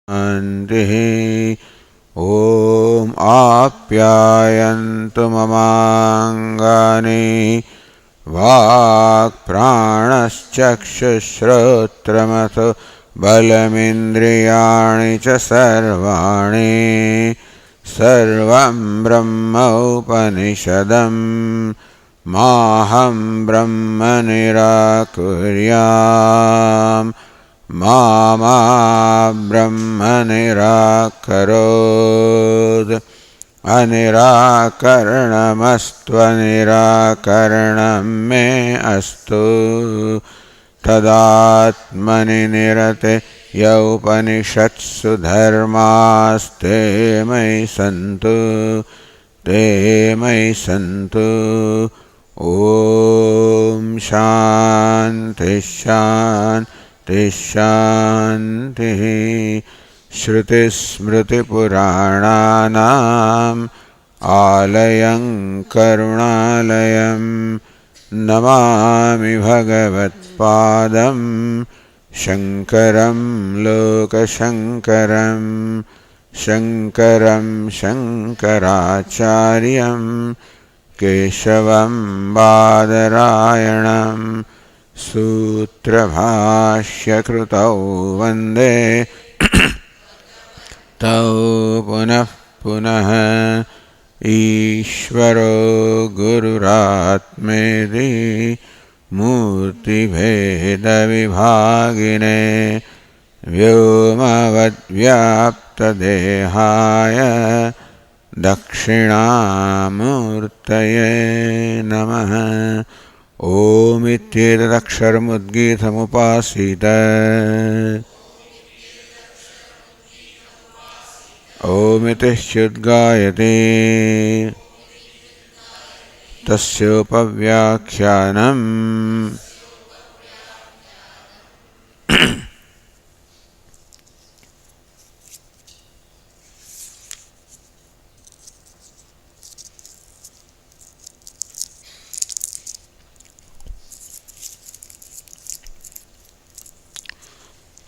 शान्तिः। ॐ आप्यायन्तु ममाङ्गानि वाक्प्राणश्चक्षुश्रोत्रमथो बलमिन्द्रियाणि च सर्वाणि सर्वं ब्रह्म उपनिषदं माहं ब्रह्म निराकुर्याम् मा ब्रह्म निराकरोत् अनिराकरणमस्त्वनिराकरणं मे अस्तु तदात्मनि निरते य उपनिषत्सु धर्मास्ते मयि सन्तु ते मयि सन्तु। ॐ शान्ति शान्ति शान्तिः। श्रुतिस्मृतिपुराणानाम् आलयं करुणालयं नमामि भगवत्पादं शङ्करं लोकशङ्करं शङ्करं शङ्कराचार्यं केशवं बादरायणं सूत्रभाष्यकृतौ वन्दे तौ पुनः पुनः ईश्वरो गुरुरात्मेति मूर्तिभेदविभागिने व्योमवद्व्याप्तदेहाय दक्षिणामूर्तये नमः। ओमित्येतदक्षरमुद्गीतमुपासीत ओमिति च्युद्गायते तस्योपव्याख्यानम्।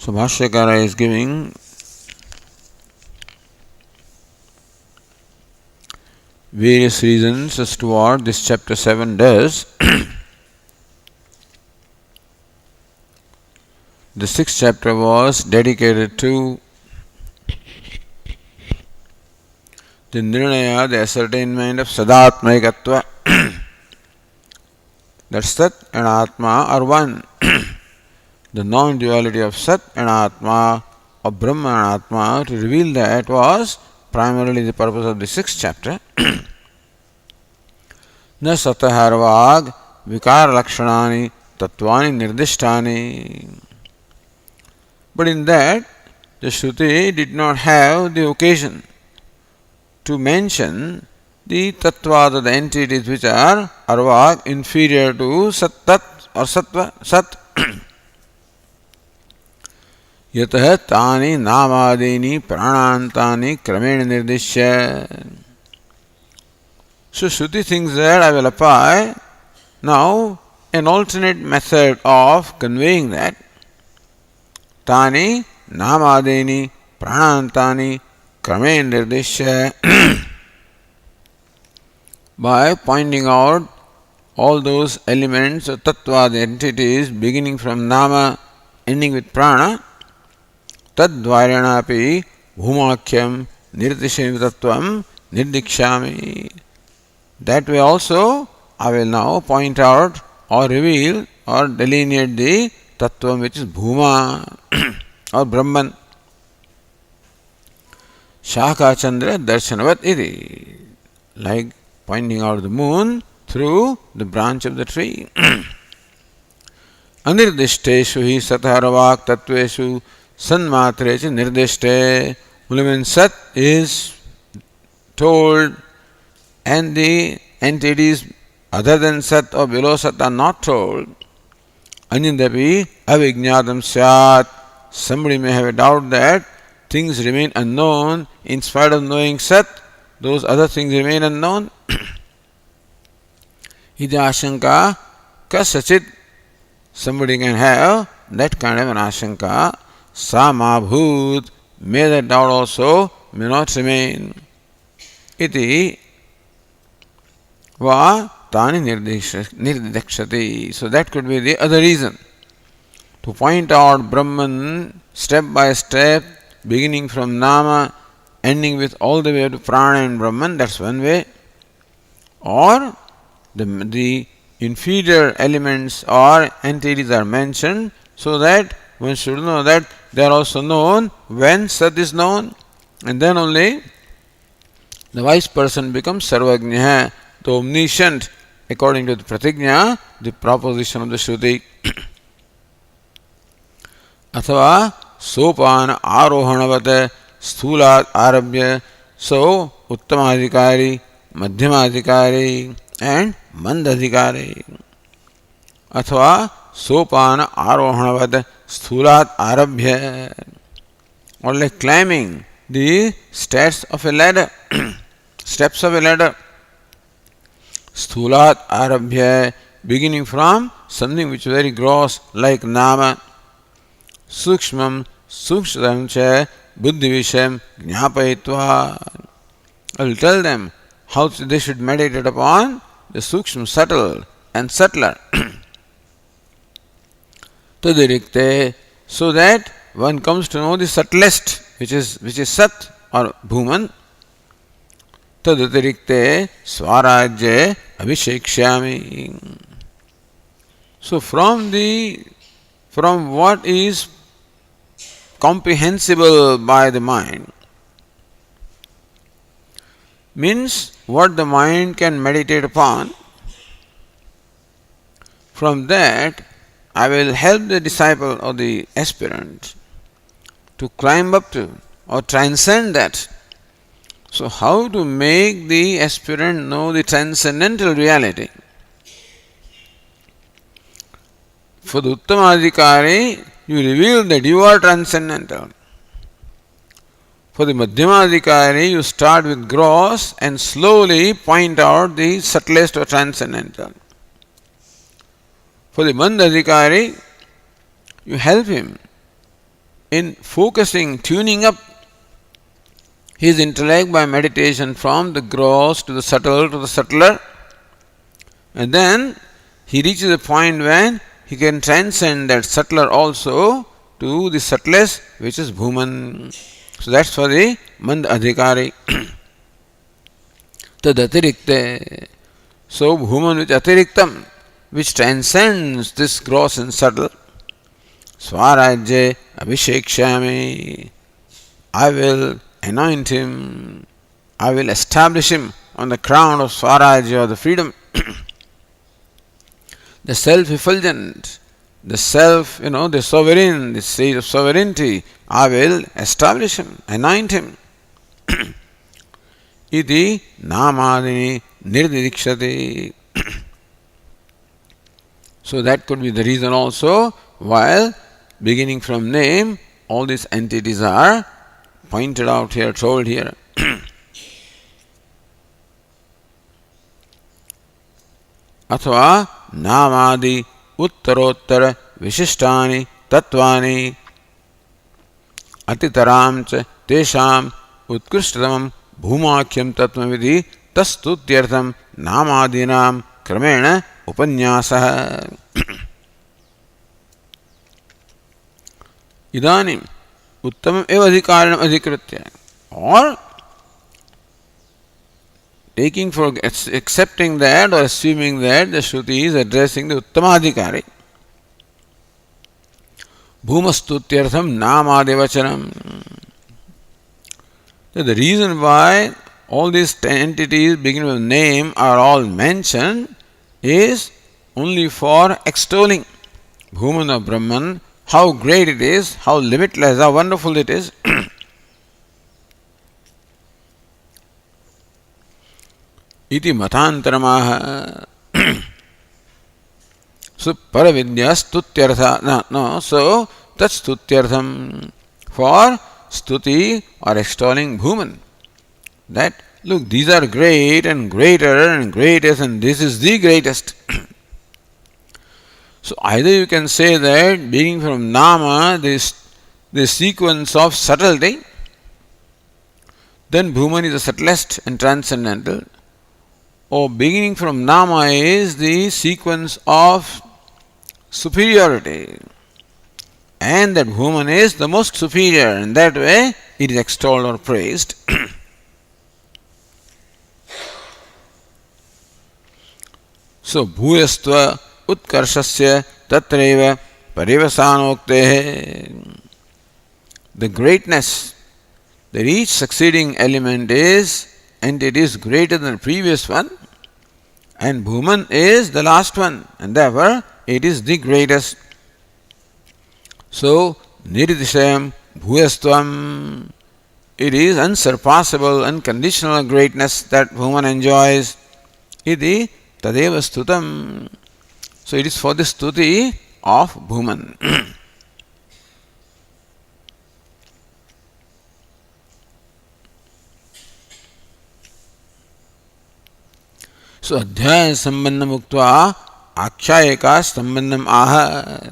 So Bhashyakara is giving various reasons as to what this chapter 7 does. The 6th chapter was dedicated to the Nirnaya, the ascertainment of Sadatmaikatva. That Sat and Atma are one. The non-duality of Sat and Atma, of Brahma and Atma, to reveal that was primarily the purpose of the 6th chapter. न सतहर्वाग विकार लक्षणानि तत्वानि निर्दिष्टानि. But in that, the Shruti did not have the occasion to mention the tattvas, the entities which are arvag, inferior to sattat or sattva, sat. यतः तानि नामादीनि प्राणान्तानि क्रमेण निर्दिश्य. So Shruti thinks that I will apply now an alternate method of conveying that. Tani namadeni pranantani kramen nirdishya, by pointing out all those elements of tattva, the entities beginning from nama, ending with prana, tadvaranapi bhumakyam nirdishya tattvam nirdikshami. That way also I will now point out or reveal or delineate the tattva which is bhuma or Brahman. Shaka Chandra Darshanavat iti, like pointing out the moon through the branch of the tree. Anirdishteshu hi satharavak tattveshu sanmatrecha nirdishte. Only when Sat is told and the entities other than Sat or below Sat are not told, Anyandapi avijñātam syāt. Somebody may have a doubt that things remain unknown in spite of knowing Sat, those other things remain unknown. Iti ashanka kasachit. Somebody can have that kind of an ashanka. Samabhut may that doubt also may not remain. Iti va tani nirdakshati. So that could be the other reason. To point out Brahman step by step, beginning from Nama, ending with all the way to Prana and Brahman, that's one way. Or the inferior elements or entities are mentioned so that one should know that they are also known when Sat is known, and then only the wise person becomes Sarvajna, the omniscient, according to the Pratigna, the proposition of the Shruti. अथवा सोपान आरोहणवत स्थूलात् आरभ्य, so उत्तमाधिकारी, मध्यमाधिकारी and मंदधिकारी. अथवा सोपान आरोहणवत स्थूलात् आरभ्य, or like climbing the steps of a ladder. Steps of a ladder. Sthulat arabhya, beginning from something which is very gross like nama. Sukshmam sukshram cha buddhi visham jnapayitva. I will tell them how they should meditate upon the sukshma, subtle and subtler. Tadirikte, so that one comes to know the subtlest, which is Sat or Bhuman. Tadatirikte swarajya abhishekshami. So from what is comprehensible by the mind, means what the mind can meditate upon, from that I will help the disciple or the aspirant to climb up to or transcend that. So how to make the aspirant know the transcendental reality? For the Uttamadhikari, you reveal that you are transcendental. For the Madhyamadhikari, you start with gross and slowly point out the subtlest or transcendental. For the Mandadhikari, you help him in focusing, tuning up his intellect by meditation from the gross to the subtle to the subtler, and then he reaches a point when he can transcend that subtler also to the subtlest, which is Bhuman. So that's for the Mand Adhikari. Tadatirikte. So Bhuman with Atiriktam, which transcends this gross and subtle. Swarajya abhishekshami. I will anoint him, I will establish him on the crown of Swarajya, or the freedom. The self-effulgent, the self, the sovereign, the state of sovereignty, I will establish him, anoint him. Iti namadini nirdidikshati. So that could be the reason also, while beginning from name, all these entities are pointed out here, told here. Athva namadi uttarottara vishishtani tattvani atitaram cha tesham utkrishtatamam bhumakhyam tattvamidi tastutyartham namadinam kramena upanyasah. Idanim उत्तम एव अधिकारणम अधिकृत्य, or taking for accepting that or assuming that the Shruti is addressing the Uttamadhikari. Bhumastutyartham namadevachanam. So the reason why all these entities beginning with name are all mentioned is only for extolling Bhuman or Brahman, how great it is, how limitless, how wonderful it is. Iti matantaramaha. So paravidya stutyartha. So that's stutyartham, for stuti or extolling Bhuman. That, look, these are great and greater and greatest, and this is the greatest. So either you can say that beginning from Nama, this sequence of subtlety, then Bhuman is the subtlest and transcendental. Or beginning from Nama is the sequence of superiority. And that Bhuman is the most superior. In that way, it is extolled or praised. So, Bhuyastva Utkarshasya Tatreva Parivasanokte. The greatness that each succeeding element is, and it is greater than the previous one, and Bhuman is the last one, and therefore it is the greatest. So, Nirdishayam Bhuyastvam, it is unsurpassable, unconditional greatness that Bhuman enjoys. Iti Tadeva Stutam. So, it is for the stuti of Bhuman. So, Adhyaya Sambandham Uktva Akshayaka Sambandham Aha.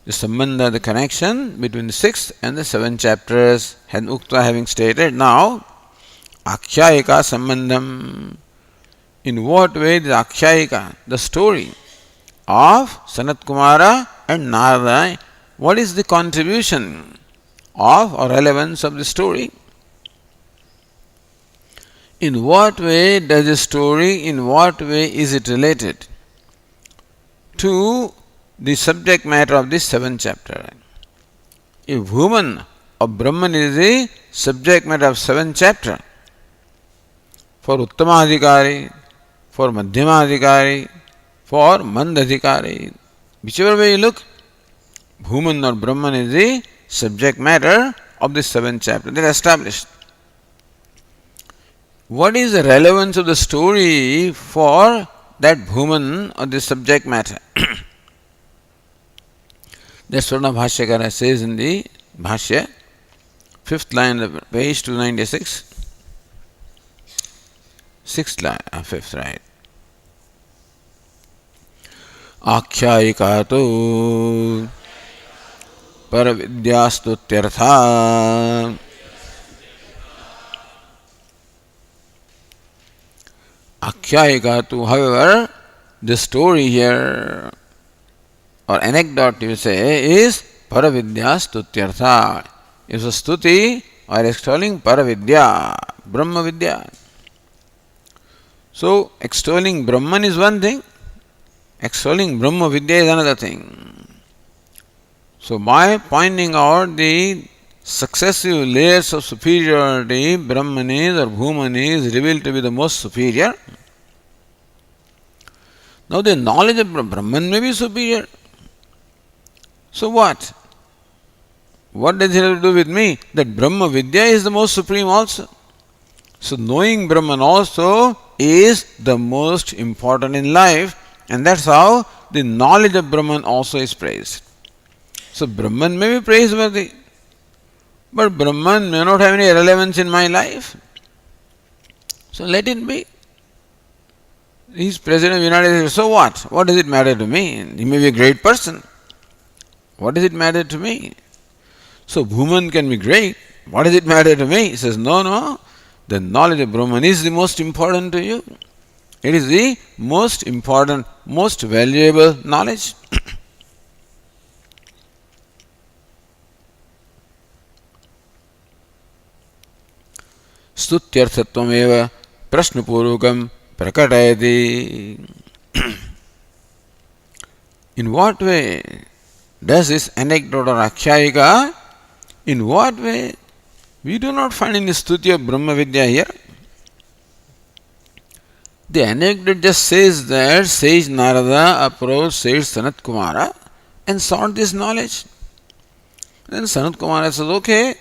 The Sambandha, the connection between the 6th and the 7th chapters, had Uktva having stated. Now, Akshayaka Sambandham. In what way the Akshayika, the story of Sanat Kumara and Narada, what is the contribution of or relevance of the story? In what way does the story, in what way is it related to the subject matter of this 7th chapter? If Bhuman or Brahman is the subject matter of 7th chapter, for Uttamadhikari, for Madhyamadhikari, for Mandadhikari, whichever way you look, Bhuman or Brahman is the subject matter of this 7th chapter. That is established. What is the relevance of the story for that Bhuman or the subject matter? That's what the Bhashyakara says in the Bhashya, 5th line of page 296. 6th line, 5th, right. Akshayikato Paravidyastutyartha. Akshayikatu, however, the story here or anecdote you say is Paravidyastutyartha. It's a stuti or extolling Paravidya, Brahma Vidya. So, extolling Brahman is one thing, extolling Brahma Vidya is another thing. So, by pointing out the successive layers of superiority, Brahman is or Bhuman is revealed to be the most superior. Now, the knowledge of Brahman may be superior. So, what? What does it have to do with me? That Brahma Vidya is the most supreme also. So, knowing Brahman also is the most important in life, and that's how the knowledge of Brahman also is praised. So, Brahman may be praiseworthy, but Brahman may not have any relevance in my life. So, let it be. He is President of the United States. So what? What does it matter to me? He may be a great person. What does it matter to me? So, Bhuman can be great. What does it matter to me? He says, no. The knowledge of Brahman is the most important to you. It is the most important, most valuable knowledge. Stutyarthatvam prashnapurvakam prakatayati. In what way does this anecdote or akshayika, in what way? We do not find any stuti of Brahma Vidya here. The anecdote just says that sage Narada approached sage Sanat Kumara and sought this knowledge. Then Sanat Kumara says, okay,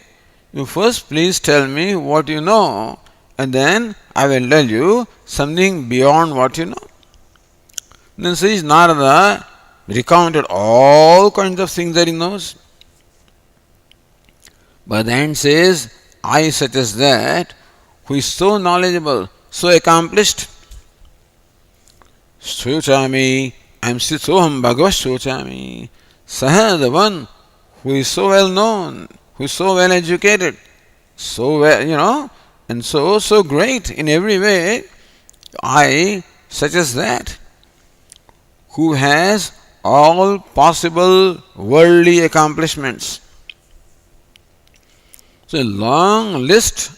you first please tell me what you know, and then I will tell you something beyond what you know. Then sage Narada recounted all kinds of things that he knows. But the end says, I such as that, who is so knowledgeable, so accomplished, Shochami, I am Sitsoham Bhagavad Shochami. Saha, the one who is so well known, who is so well educated, so and so great in every way. I, such as that, who has all possible worldly accomplishments. So a long list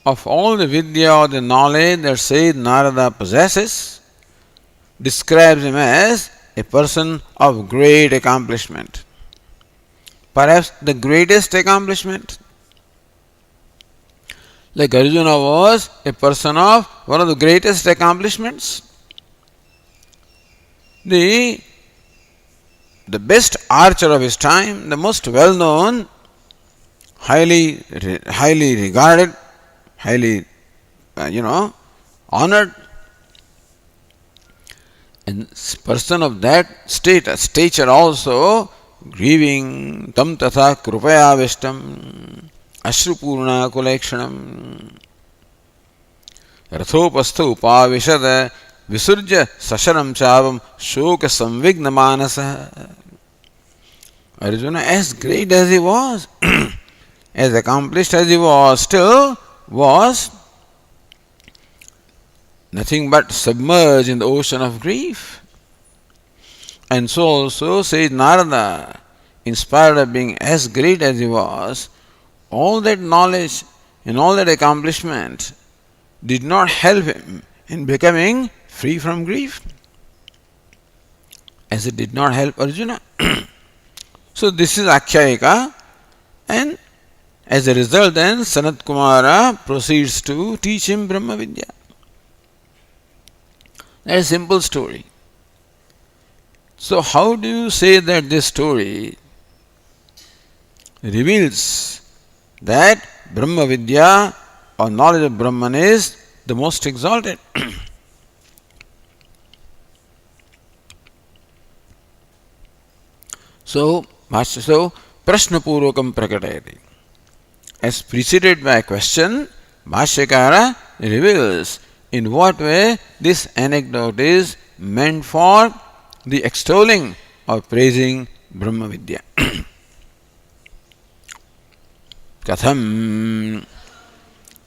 of all the vidya or the knowledge that Sayyid Narada possesses describes him as a person of great accomplishment. Perhaps the greatest accomplishment. Like Arjuna was a person of one of the greatest accomplishments. The best archer of his time, the most well known, highly regarded, highly honored, and person of that stature also, grieving tam tatha krupaya vishtam ashrupurna kulekshanam rathopastha upavishad visurja sasharam chavam shoka samvigna manasa. Arjuna, as great as he was, as accomplished as he was, still was nothing but submerged in the ocean of grief. And so also says Narada, in spite of being as great as he was, all that knowledge and all that accomplishment did not help him in becoming free from grief, as it did not help Arjuna. So this is Akhyayika, and as a result then Sanat Kumara proceeds to teach him Brahma Vidya. That's a simple story. So how do you say that this story reveals that Brahma Vidya or knowledge of Brahman is the most exalted? So Prashna Purvakam Prakatayati. As preceded by a question, Bhashyakara reveals in what way this anecdote is meant for the extolling or praising Brahma Vidya. Katham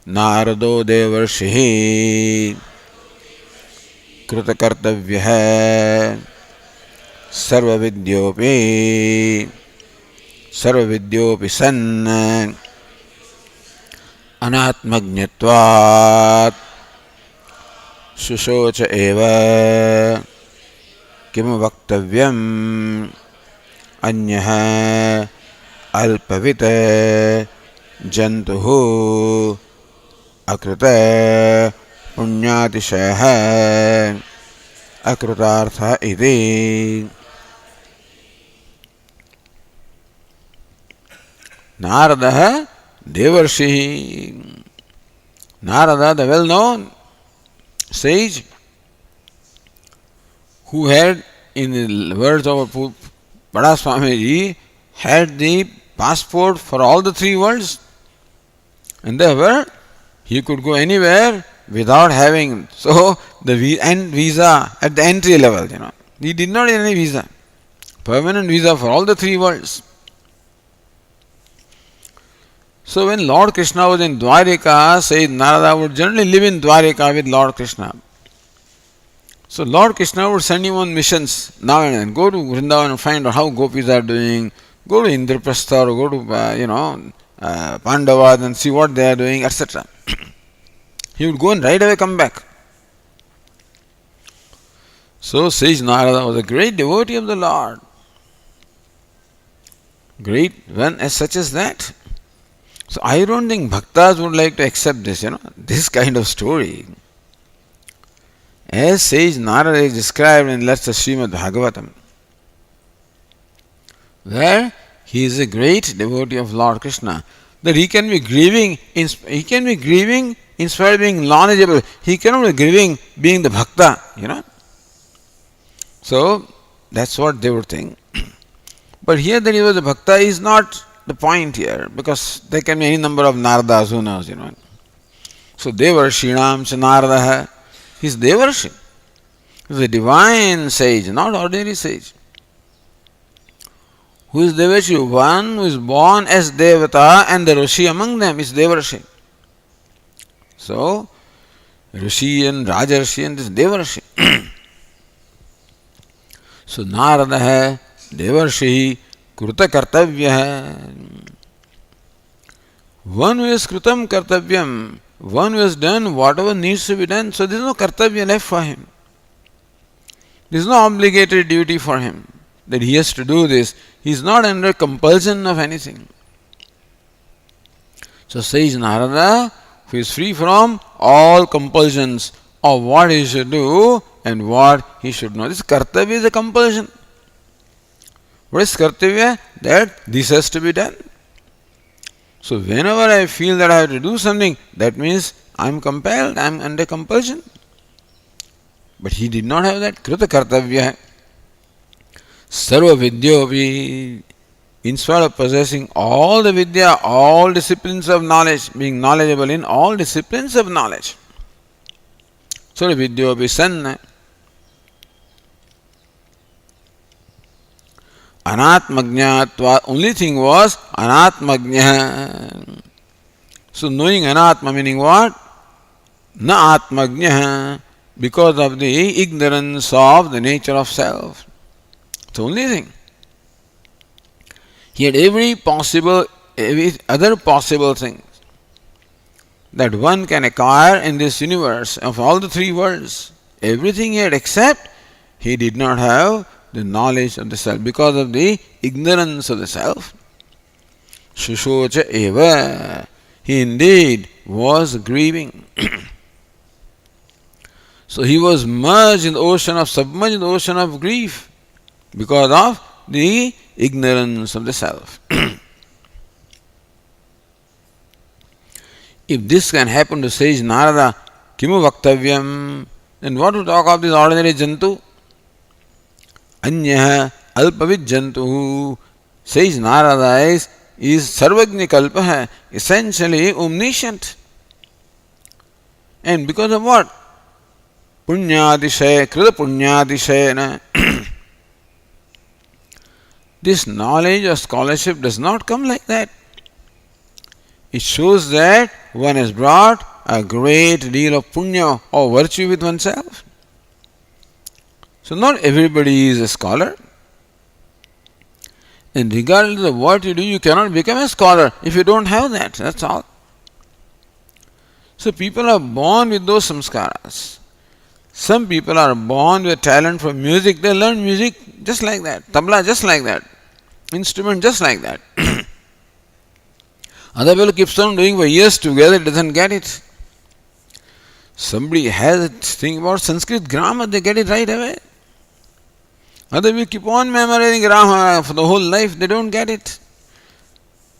Narado Devarshihi Krutakartavyah Sarvavidyopi San Anatmagnyatvat Shushocha eva Kimu Vaktavyam Anyaha Alpavita Jantuhu Akrita Punyatishaya Akrutartha iti. Narada Devarshi. Narada, the well-known sage, who had, in the words of Bada Swamiji, had the passport for all the three worlds, and therefore he could go anywhere without having the visa at the entry level. He did not have any visa, permanent visa for all the three worlds. So when Lord Krishna was in Dwarika, says Narada would generally live in Dwarika with Lord Krishna. So Lord Krishna would send him on missions now and then. Go to Vrindavan and find out how gopis are doing. Go to Indraprastha or go to Pandavas and see what they are doing, etc. He would go and right away come back. So says Narada was a great devotee of the Lord. Great one as such as that. So I don't think bhaktas would like to accept this, this kind of story. As sage Narada is described in, let's say, Srimad Bhagavatam, where he is a great devotee of Lord Krishna, that he can be grieving in spite of being knowledgeable. He cannot be grieving being the bhakta, So that's what they would think. But here that he was a bhakta is not the point here, because there can be any number of Naradas, who knows, So Devarshinam cha Narada, he is Devarshi. He is a divine sage, not ordinary sage, Who is Devarshi? One who is born as Devata and the Rishi among them is Devarshi. So, Rishi and Rajarshi and this Devarshi. So, Narada hai, Devarshi, Kruta Kartavya hai. One who is Krutam Kartavyam, one who has done whatever needs to be done, so there is no Kartavya left for him. There is no obligatory duty for him that he has to do this. He is not under compulsion of anything. So says Narada, who is free from all compulsions of what he should do and what he should not. This kartavya is a compulsion. What is kartavya? That this has to be done. So whenever I feel that I have to do something, that means I am compelled, I am under compulsion. But he did not have that. Kruta kartavya. Sarva vidyopi. In spite of possessing all the vidya, all disciplines of knowledge, being knowledgeable in all disciplines of knowledge. Sarva vidyopi sanna. Anatmajnatva. Only thing was anatmajna. So knowing anatma meaning what? Na atmajna. Because of the ignorance of the nature of self. It's the only thing. He had every other possible thing that one can acquire in this universe of all the three worlds. Everything he had except he did not have the knowledge of the self because of the ignorance of the self. Shushocha eva. He indeed was grieving. So he was merged in the ocean of, submerged in the ocean of grief because of the ignorance of the self. If this can happen to sage Narada, kimu vaktavyam, then what to talk of this ordinary jantu? Anyah alpavid jantu. Sage Narada is sarvagni kalpa, essentially omniscient. And because of what? Punyadishay, krita punyadishay. This knowledge or scholarship does not come like that. It shows that one has brought a great deal of punya or virtue with oneself. So not everybody is a scholar. And regardless of what you do, you cannot become a scholar if you don't have that. That's all. So people are born with those samskaras. Some people are born with talent for music. They learn music just like that. Tabla just like that. Instrument just like that. Other people keeps on doing for years together, doesn't get it. Somebody has a thing about Sanskrit grammar, they get it right away. Other people keep on memorizing grammar for the whole life, they don't get it.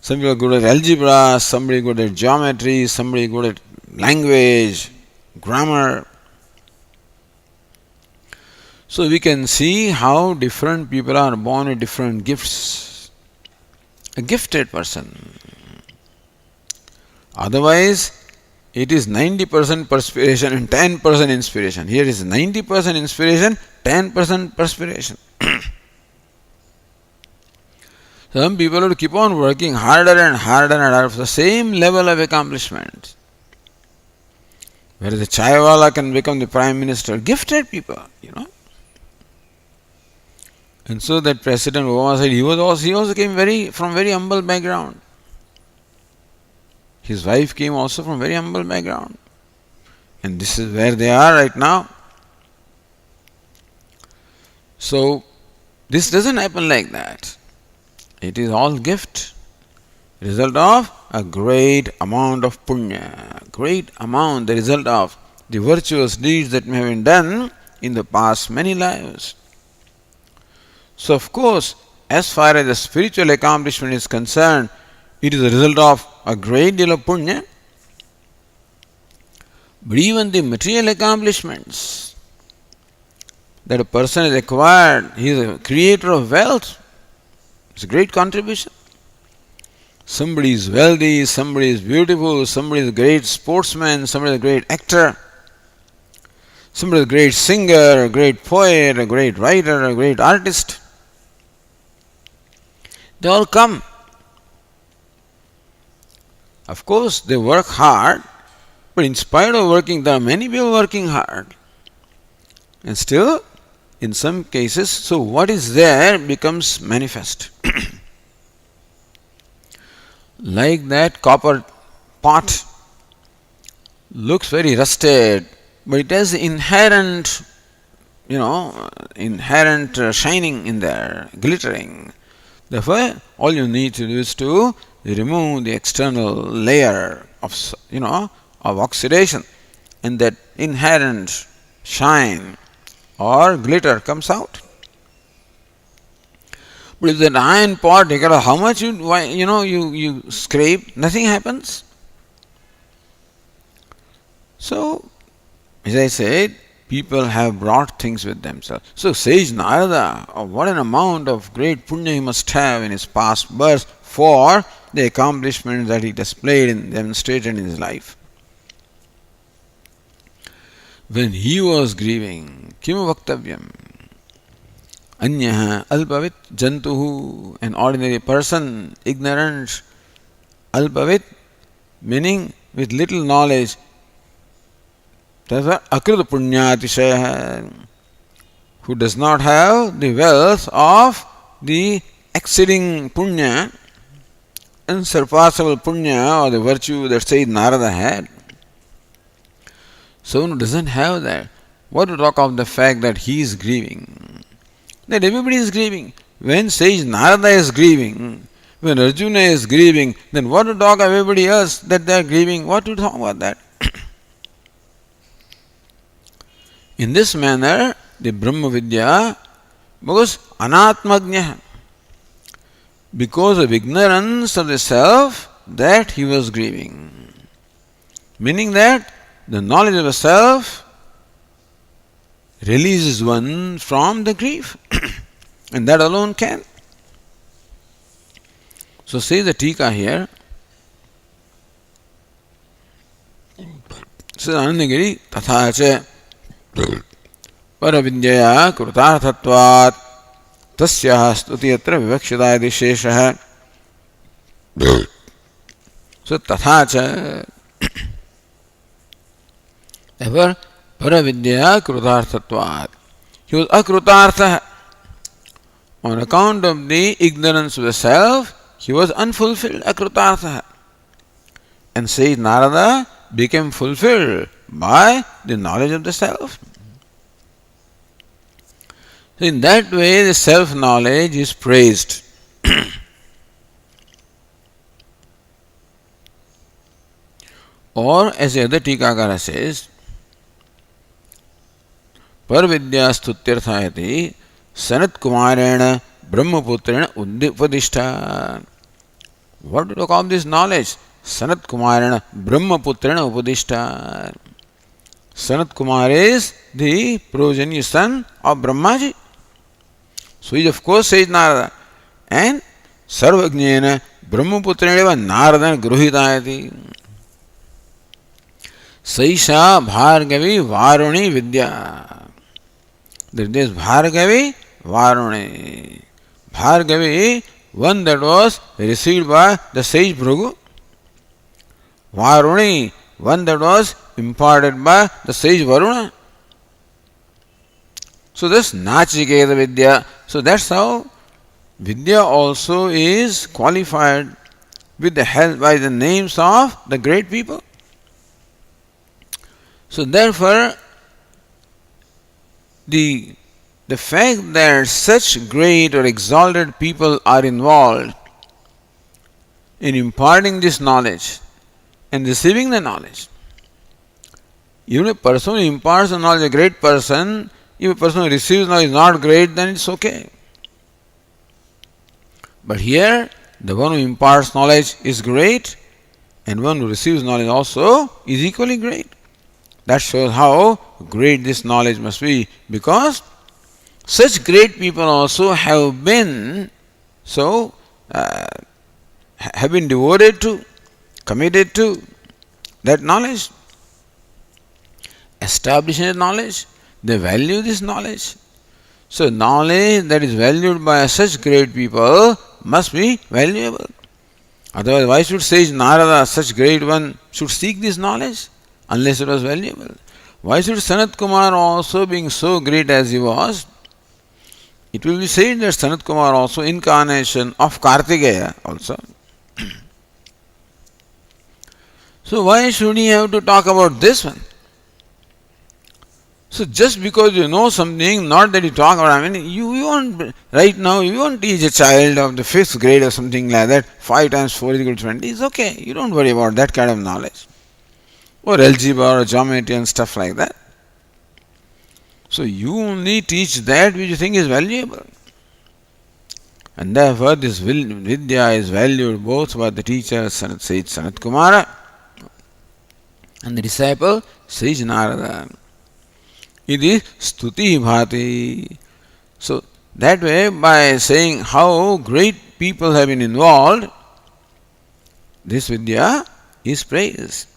Some people are good at algebra, somebody good at geometry, somebody good at language, grammar. So we can see how different people are born with different gifts. A gifted person. Otherwise, it is 90% perspiration and 10% inspiration. Here is 90% inspiration, 10% perspiration. Some people will keep on working harder and harder and harder for the same level of accomplishment. Whereas the chaiwala can become the prime minister. Gifted people, And so that President Obama said he also came from very humble background. His wife came also from very humble background. And this is where they are right now. So this doesn't happen like that. It is all gift. Result of a great amount of punya. Great amount, the result of the virtuous deeds that may have been done in the past many lives. So of course, as far as the spiritual accomplishment is concerned, it is a result of a great deal of punya. But even the material accomplishments that a person has acquired, he is a creator of wealth. It's a great contribution. Somebody is wealthy, somebody is beautiful, somebody is a great sportsman, somebody is a great actor, somebody is a great singer, a great poet, a great writer, a great artist. they all come. Of course, they work hard, but in spite of working, there are many people working hard. And still, in some cases, so what is there becomes manifest. Like that copper pot looks very rusted, but it has inherent, shining in there, glittering. Therefore, all you need to do is to remove the external layer of, of oxidation, and that inherent shine or glitter comes out. But if that iron pot, how much you scrape, nothing happens. So, as I said, people have brought things with themselves. So, sage Narada, what an amount of great punya he must have in his past birth for the accomplishments that he displayed and demonstrated in his life. When he was grieving, kimu vaktavyam, anyah alpavit jantuhu, an ordinary person, ignorant, alpavit, meaning with little knowledge, akrita punyatishaya, who does not have the wealth of the exceeding punya, unsurpassable punya, or the virtue that Sayyid Narada had. So one who doesn't have that, what to talk of the fact that he is grieving? That everybody is grieving. When Sage Narada is grieving, when Arjuna is grieving, then what to talk of everybody else that they are grieving? What to talk about that? In this manner, the Brahma Vidya was anatmagnya. Because of ignorance of the self, that he was grieving. Meaning that the knowledge of the self releases one from the grief. And that alone can. So say the Tika here. Says Anandagiri, tathacha paravidyaya krutarthatvat tasya stutiyatra vivakshita iti sheshaha. So tathacha, therefore paravidyaya krutarthatvat, he was akrutartha. On account of the ignorance of the self, he was unfulfilled, akrutartha. And Sayyid Narada became fulfilled by the knowledge of the self. So in that way, the self-knowledge is praised. Or, as the other Tikakara says, Parvidya stutyarthayati Sanat Kumarena Brahmaputrena Upadishta. What do you talk of this knowledge? Sanat Kumarena Brahmaputrena Upadishta. Sanat Kumar is the progeny son of Brahmaji. So he is of course Sage Narada. And Sarvajnena Brahmaputrena Narada Gruhitayati. Saisha Bhargavi Varuni Vidya. There is Bhargavi Varuni. Bhargavi, one that was received by the sage Bhrigu. Varuni, one that was imparted by the sage Varuna. So this Nachiketa Vidya. So that's how Vidya also is qualified with the help by the names of the great people. So therefore, the fact that such great or exalted people are involved in imparting this knowledge and receiving the knowledge. Even a person who imparts the knowledge, a great person, if a person who receives knowledge is not great, then it's okay. But here, the one who imparts knowledge is great, and one who receives knowledge also is equally great. That shows how great this knowledge must be, because such great people also have been have been devoted to, committed to that knowledge, establishing that knowledge. They value this knowledge. So knowledge that is valued by such great people must be valuable. Otherwise, why should sage Narada, such great one, should seek this knowledge unless it was valuable? Why should Sanat Kumar also, being so great as he was, it will be said that Sanat Kumar also incarnation of Kartikeya also. So why should he have to talk about this one? So just because you know something, not that you talk about, I mean, you won't, right now, you won't teach a child of the 5th grade or something like that, 5 times 4 is equal to 20, it's okay, you don't worry about that kind of knowledge. Or algebra or geometry and stuff like that. So you only teach that which you think is valuable. And therefore this Vidya is valued both by the teacher, Sage Sanat Kumara, and the disciple, Sage Narada. It is Stuti Bhati. So that way, by saying how great people have been involved, this Vidya is praised.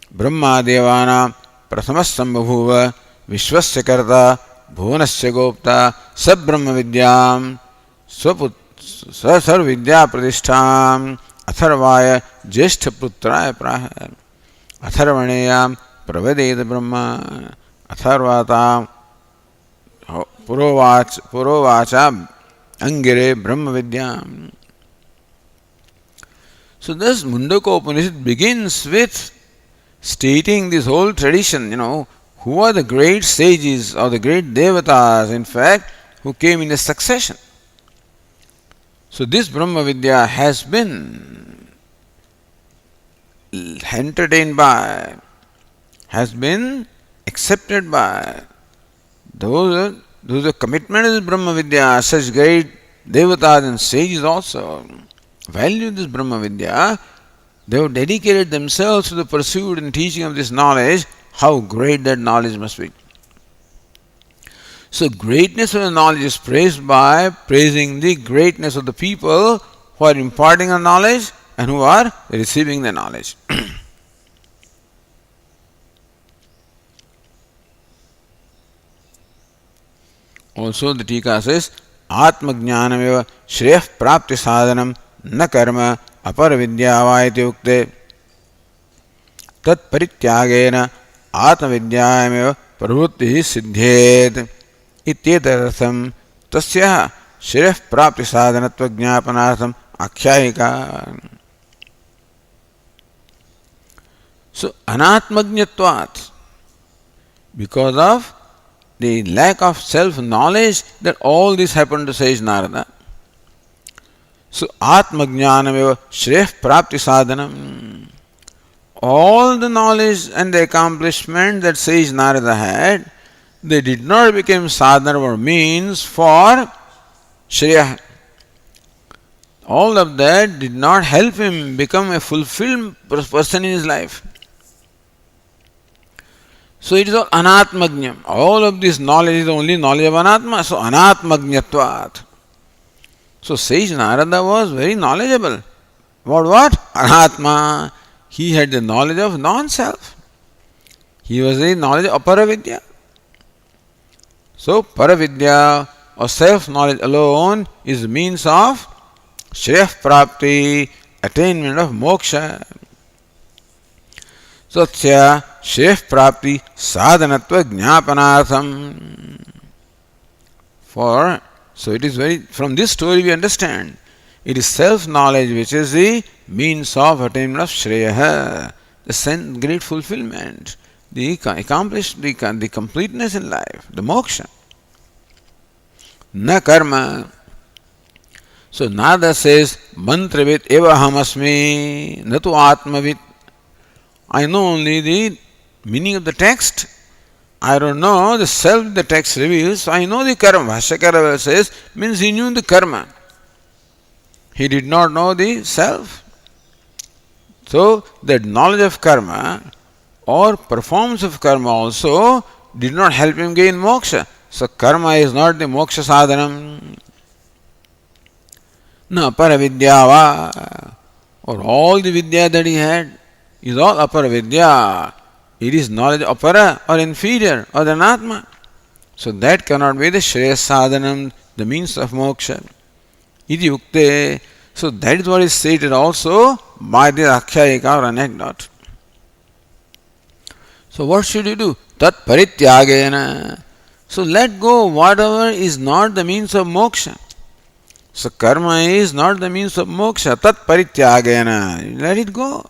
Brahma Devana Prathamas Sambhuva Vishwasya Karta Bhuvanasya Gopta Sabrahma Vidyam Sar Vidya Pradishtam Atharvaya Jeshta Putraya Praha Atharvaneyam Pravadeda Brahma Atharvata Purovacha Angire Brahma Vidyam. So thus Mundaka Upanishad begins with stating this whole tradition, who are the great sages or the great devatas, in fact, who came in a succession. So this Brahma Vidya has been entertained by, has been accepted by those who commitment to Brahma Vidya, such great devatas and sages also value this Brahma Vidya. They have dedicated themselves to the pursuit and teaching of this knowledge. How great that knowledge must be. So greatness of the knowledge is praised by praising the greatness of the people who are imparting the knowledge and who are receiving the knowledge. Also the Tika says, Atma Jnanameva Shreyah Prapti Sadhanam Na Karma Apar Vidyavayati Ukte Tat Parityagena Atma Vidyayameva Pravrutti Siddhyet Ityetaratham Tasya Shreyah Prapti Sadhanatva Jnapanatham Akhyayika. So Anatmajñatvat, because of the lack of self-knowledge, that all this happened to Sage Narada. So Atmajnanameva Shreyah Prapti Sadhanam. All the knowledge and the accomplishment that Sage Narada had, they did not become sadhana or means for Shreya. All of that did not help him become a fulfilled person in his life. So it is all anatmajñam. All of this knowledge is only knowledge of anatma. So anatmajñatvat. So Sage Narada was very knowledgeable. About what? Anatma. He had the knowledge of non-self. He was the knowledge of Paravidya. So Paravidya or self-knowledge alone is the means of Shreyah Prapti, attainment of moksha. So Tsya Shreyah Prapti Sadhanatva Jnapanatham. So it is from this story we understand, it is self-knowledge which is the means of attainment of Shreya, the great fulfillment, the accomplished, the completeness in life, the moksha. Na karma. So Nada says, Mantravit eva hamasmi, natu atmavit. I know only the meaning of the text. I don't know the self the text reveals. So I know the karma. Bhashyakara says, means he knew the karma. He did not know the self. So that knowledge of karma or performance of karma also did not help him gain moksha. So karma is not the moksha sadhanam. Na aparavidyava, or all the vidya that he had is all aparavidya. It is knowledge apara or inferior or the anatma. So that cannot be the Shreya sadhanam, the means of moksha. iti ukte. So that is what is stated also by the Akhyayika or anecdote. So what should you do? Tat parityagena. So let go whatever is not the means of moksha. So karma is not the means of moksha. Tat parityagena. Let it go.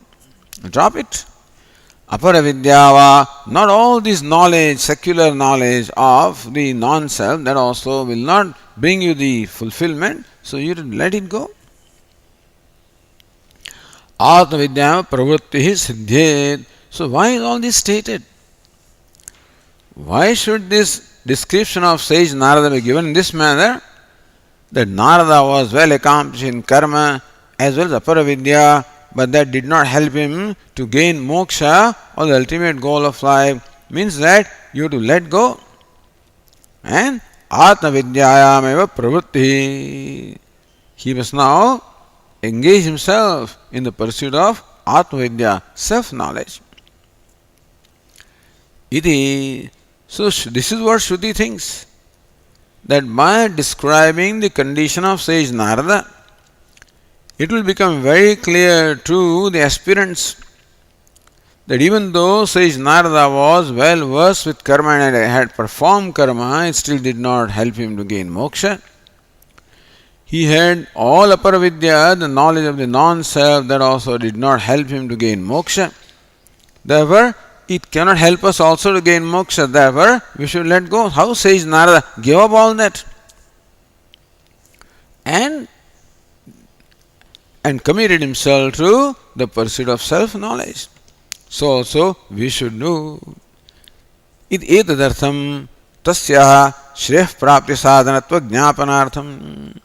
Drop it. Aparavidyava. Not all this knowledge, secular knowledge of the non-self, that also will not bring you the fulfillment. So you let it go. Atmavidyam pravrittihi siddhyet. So why is all this stated? Why should this description of sage Narada be given in this manner? That Narada was well accomplished in karma as well as aparavidya, but that did not help him to gain moksha or the ultimate goal of life. Means that you have to let go. And atmavidyayam eva pravritti. He must now engage himself in the pursuit of atmavidya, self-knowledge. Iti. So this is what Shruti thinks, that by describing the condition of sage Narada, it will become very clear to the aspirants that even though sage Narada was well versed with karma and had performed karma, it still did not help him to gain moksha. He had all aparavidya, the knowledge of the non-self, that also did not help him to gain moksha. Therefore, it cannot help us also to gain moksha. Therefore, we should let go. How says Narada? Give up all that and committed himself to the pursuit of self-knowledge. So also we should do. Etadartham tasya shreyah prapti sadhanatva jnapanartham.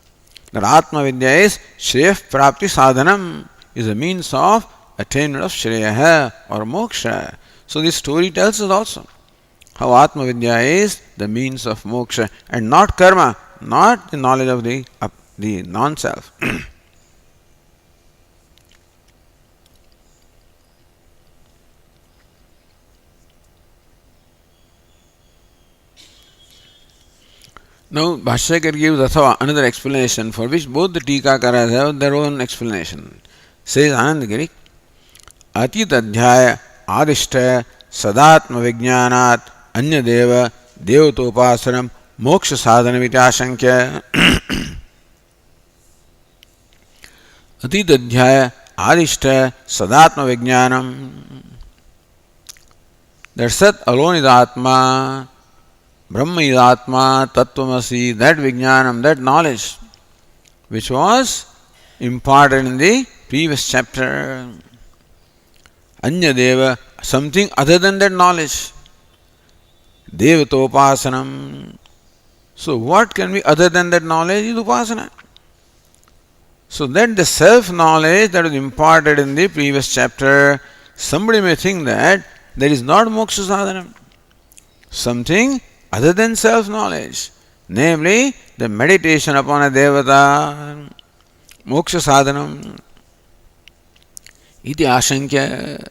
That Atma Vidya is shreyah prapti sadhanam, is a means of attainment of shreya or moksha. So this story tells us also how Atma Vidya is the means of moksha and not karma, not the knowledge of the non-self. Now Bhashyakar gives Athava another explanation for which both the Tikakaras have their own explanation. Says Anandagiri, Atita Adhyaya Adishta Sadatma Vijnanat Anya Deva Devatopasanam Moksha Sadhanamiti Ashankya. Atita Adhyaya Adishta Sadatma Vijnanam. That Sat alone is Atma, Brahma is Atma, Tattvamasi, that Vijnanam, that knowledge which was imparted in the previous chapter. Anya Deva, something other than that knowledge. Devatopasanam. So what can be other than that knowledge is upasana. So that the self-knowledge that was imparted in the previous chapter, somebody may think that there is not moksha sadhanam. Something other than self-knowledge, namely the meditation upon a devata, moksha sadhanam. Iti ashankya.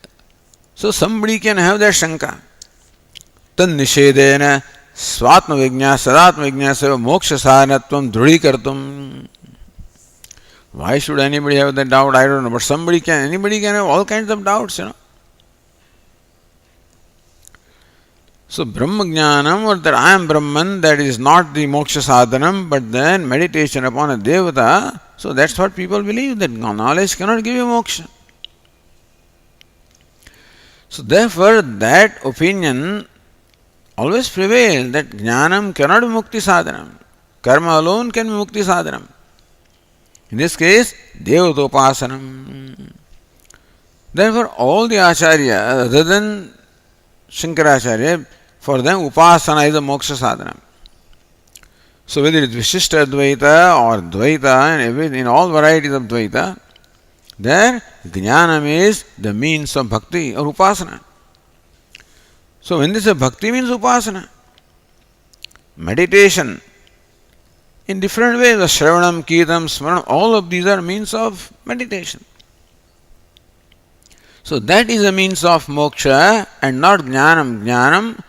So somebody can have that shanka. Tan nishedena svatma vijna sadatma vijnaseva moksha sadhanatvam drurikartum. Why should anybody have that doubt? I don't know. But anybody can have all kinds of doubts, So Brahma Jnanam, or that I am Brahman, that is not the moksha sadhanam, but then meditation upon a devata. So that's what people believe, that knowledge cannot give you moksha. So therefore that opinion always prevails, that jnanam cannot be mukti sadhanam. Karma alone can be mukti sadhanam. In this case, devatopasanam. Therefore all the acharyas, other than Shankaracharya, for them upasana is a moksha sadhana. So whether it is Vishishta Advaita or Dvaita and everything, in all varieties of Dvaita, there Jnanam is the means of bhakti or upasana. So when they say bhakti means upasana, meditation in different ways, the Shravanam, Kirtanam, Smaranam, all of these are means of meditation. So that is a means of moksha and not jnanam. Jnanam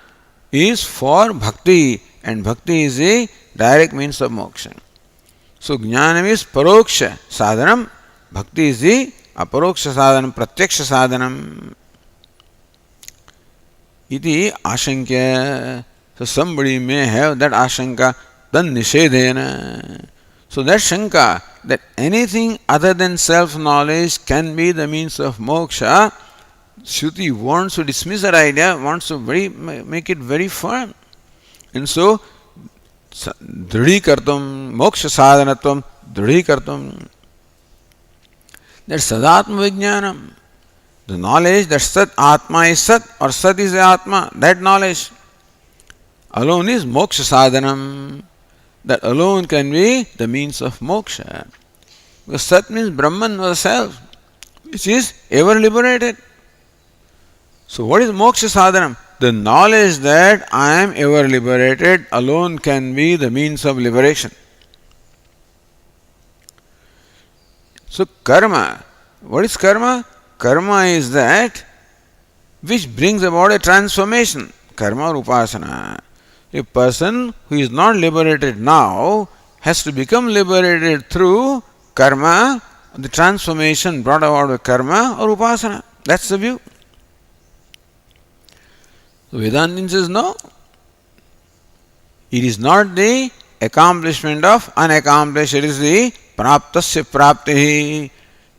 is for bhakti, and bhakti is a direct means of moksha. So Jnanam is paroksha sadhanam, bhakti is the aparoksha sadhanam, pratyaksha sadhanam. Iti ashankya. So somebody may have that ashanka, then nishedena. So that shanka, that anything other than self-knowledge can be the means of moksha, Shruti wants to dismiss that idea, wants to make it very firm. And so, dridhikartam, moksha sadhanatvam, dridhikartam. That sadatma vijnanam, the knowledge that Sat Atma is Sat or Sat is Atma, that knowledge alone is moksha sadhanam. That alone can be the means of moksha. Because Sat means Brahman or self, which is ever liberated. So what is moksha sadhanam? The knowledge that I am ever liberated alone can be the means of liberation. So karma, what is karma? Karma is that which brings about a transformation. Karma or upasana. A person who is not liberated now has to become liberated through karma, the transformation brought about by karma or upasana. That's the view. Vedanta says no. It is not the accomplishment of unaccomplished, it is the praptasya praptihi,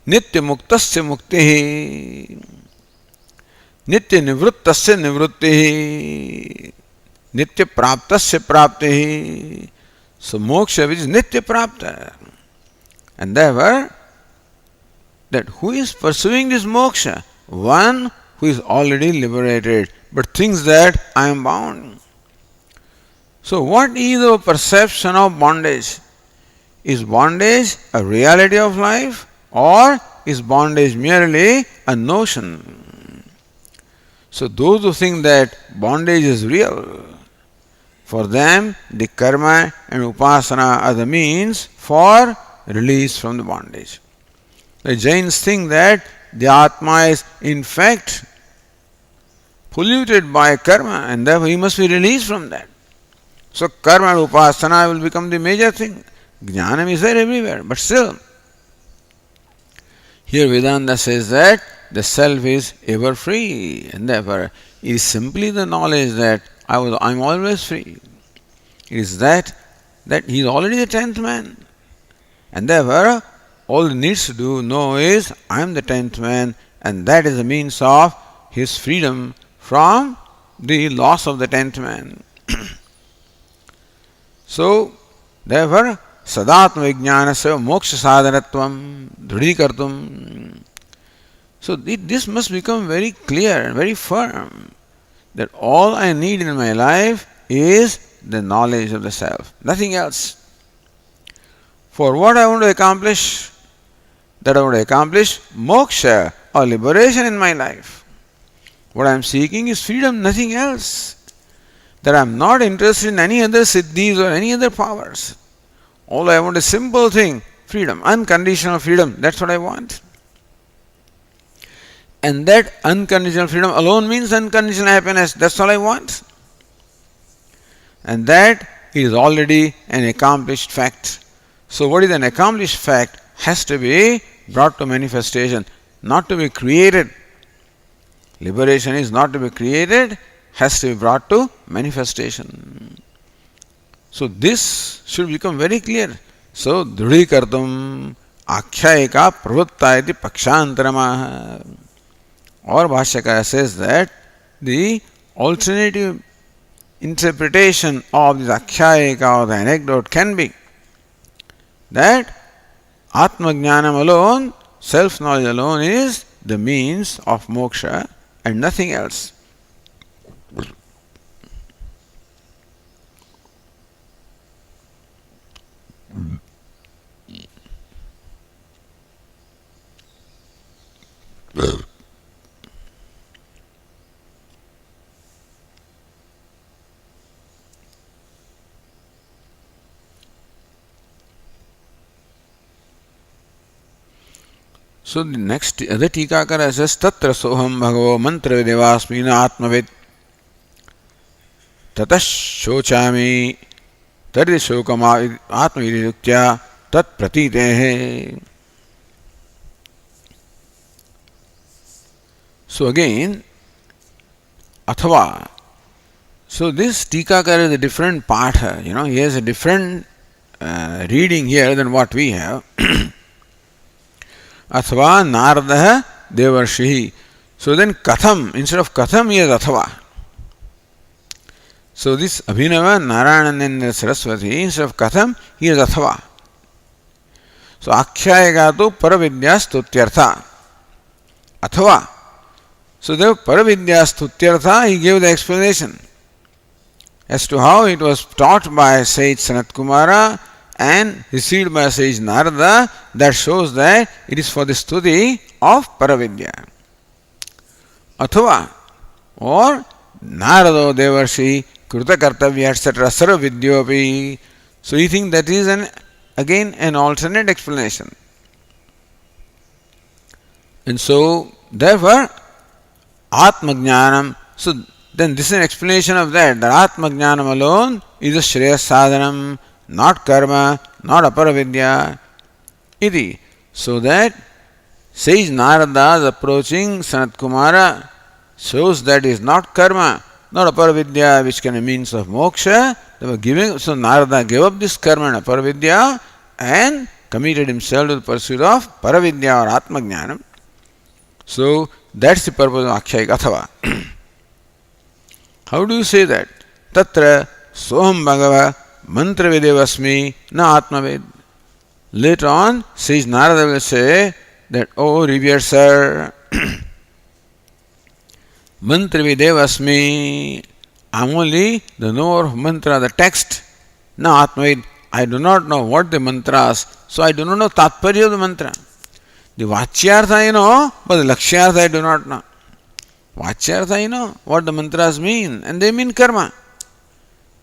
nitya muktasya muktihi, nitya nivrittasya nivrittihi, nitya praptasya praptihi. So moksha which is nitya prapta. And therefore, that who is pursuing this moksha? One who is already liberated, but thinks that I am bound. So what is the perception of bondage? Is bondage a reality of life or is bondage merely a notion? So those who think that bondage is real, for them the karma and upasana are the means for release from the bondage. The Jains think that the Atma is in fact polluted by karma and therefore he must be released from that. So karma and upasana will become the major thing. Jnanam is there everywhere, but still. Here Vedanta says that the self is ever free and therefore it is simply the knowledge that I am always free. It is that he is already the 10th man. And therefore all he needs to know is I am the 10th man and that is the means of his freedom from the loss of the 10th man. So, therefore, sadatma vijnanasya moksha sadhanatvam dridhikartum. So, this must become very clear and very firm that all I need in my life is the knowledge of the self, nothing else. For what I want to accomplish? That I want to accomplish moksha or liberation in my life. What I am seeking is freedom, nothing else. That I am not interested in any other siddhis or any other powers. All I want is simple thing, freedom, unconditional freedom. That's what I want. And that unconditional freedom alone means unconditional happiness. That's all I want. And that is already an accomplished fact. So what is an accomplished fact has to be brought to manifestation, not to be created. Liberation is not to be created, has to be brought to manifestation. So this should become very clear. So dridhikartam akhyayika pravutta iti pakshantarama. Or Bhashyakara says that the alternative interpretation of this akhyayika or the anecdote can be that Atma Jnanam alone, self-knowledge alone is the means of moksha and nothing else. So the next other Tikakara says Tatra soham bhagavo mantra videvasmi na atmavid tatash shochami tari shokam atmaviduktya tat pratitehe. So again, athava. So this Tikakar is a different part. He has a different reading here than what we have. Athava Naradaha Devarshihi. So then Katham, instead of Katham, he has Athava. So this Abhinava Narayanananda Saraswati, instead of Katham, he has Athava. So Akshayaka to Paravidya Stutyartha. Athava. So the Paravidya Stutyartha, he gave the explanation as to how it was taught by sage Sanat Kumara and received by sage Narada. That shows that it is for the stuti of Paravidya. Athava, or Narado Devarshi Kruta Kartavya etc. Sarvavidyopi. So you think that is again an alternate explanation. And so therefore Atma Jnanam. So then this is an explanation of that Atma Jnanam alone is a Shreya Sadhanam, not karma, not aparavidya. Iti. So that sage Narada is approaching Sanat Kumara shows that is not karma, not aparavidya, which can be means of moksha. They were giving, so Narada gave up this karma and aparavidya and committed himself to the pursuit of paravidya or Atma Jnanam. So that's the purpose of Akshayika Athava. How do you say that? Tatra Soham Bhagava Mantra Vedevasmi Na Atmaved. Later on, says Narada will say that, oh revered sir, Mantra Vedevasmi, I am only the knower of mantra, the text. Na Atmaved, I do not know what the mantras, so I do not know Tatparya of the mantra. The Vachyartha I know, but the Lakshyartha I do not know. Vachyartha I know what the mantras mean, and they mean karma.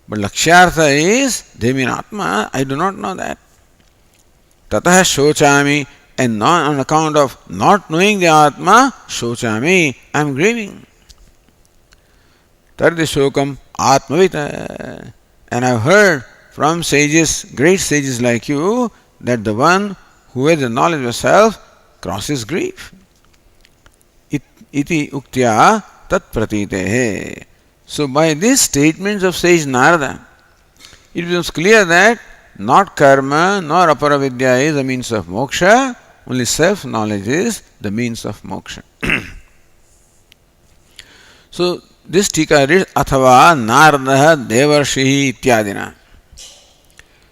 But Lakshyartha is, they mean Atma, I do not know that. Tataha shochami, and not on account of not knowing the Atma, shochami, I am grieving. Tardi shokam atmavita. And I have heard from sages, great sages like you, that the one who has the knowledge of self crosses grief. Iti uktya tat pratitehe. So by these statements of sage Narada, it becomes clear that not karma nor aparavidya is the means of moksha, only self-knowledge is the means of moksha. So this tika reads athava naradaha devarshihi ityadina.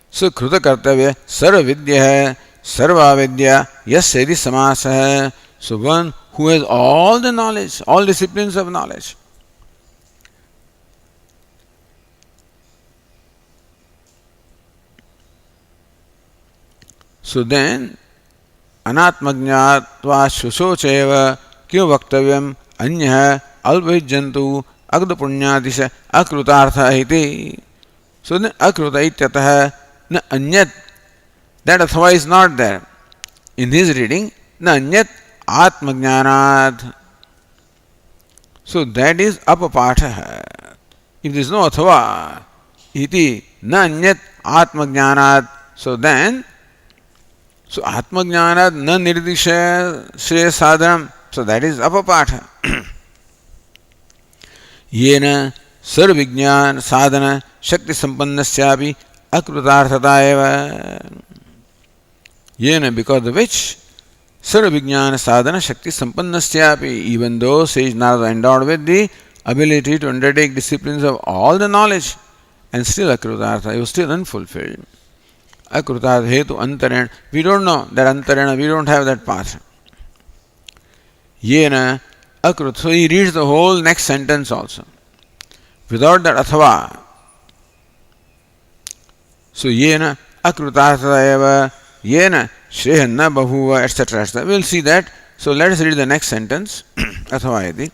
So kruta kartavya sarvavidya sarvavidya yasyadi samasa. So one who has all the knowledge, all disciplines of knowledge. So then, anatmajnatva shusocheva kyo vaktavyam anya alvijjantu agdapunyadisha akrutartha iti. So then, akruta ityataha na anyat, that athava is not there. In his reading, na anyat atmajnanat. So that is apapatha. If there is no athava, iti na anyat atmajnanat, so then, so Atmajnana na nirdisha shreya sadhanam. So that is apapatha. Yena sarvignan sadhana shakti sampannasyapi akrutarthata eva. Yena, because of which sarvignan sadhana shakti sampannasyapi, even though sage Narada endowed with the ability to undertake disciplines of all the knowledge, and still akrutartha, he was still unfulfilled. Akrutat hetu antarena. We don't know that antarena, we don't have that path. Yena akrut. So he reads the whole next sentence also. Without that athava. So yena akrutartha eva yena shreya na bahuva etc. We will see that. So let us read the next sentence. Athava iti.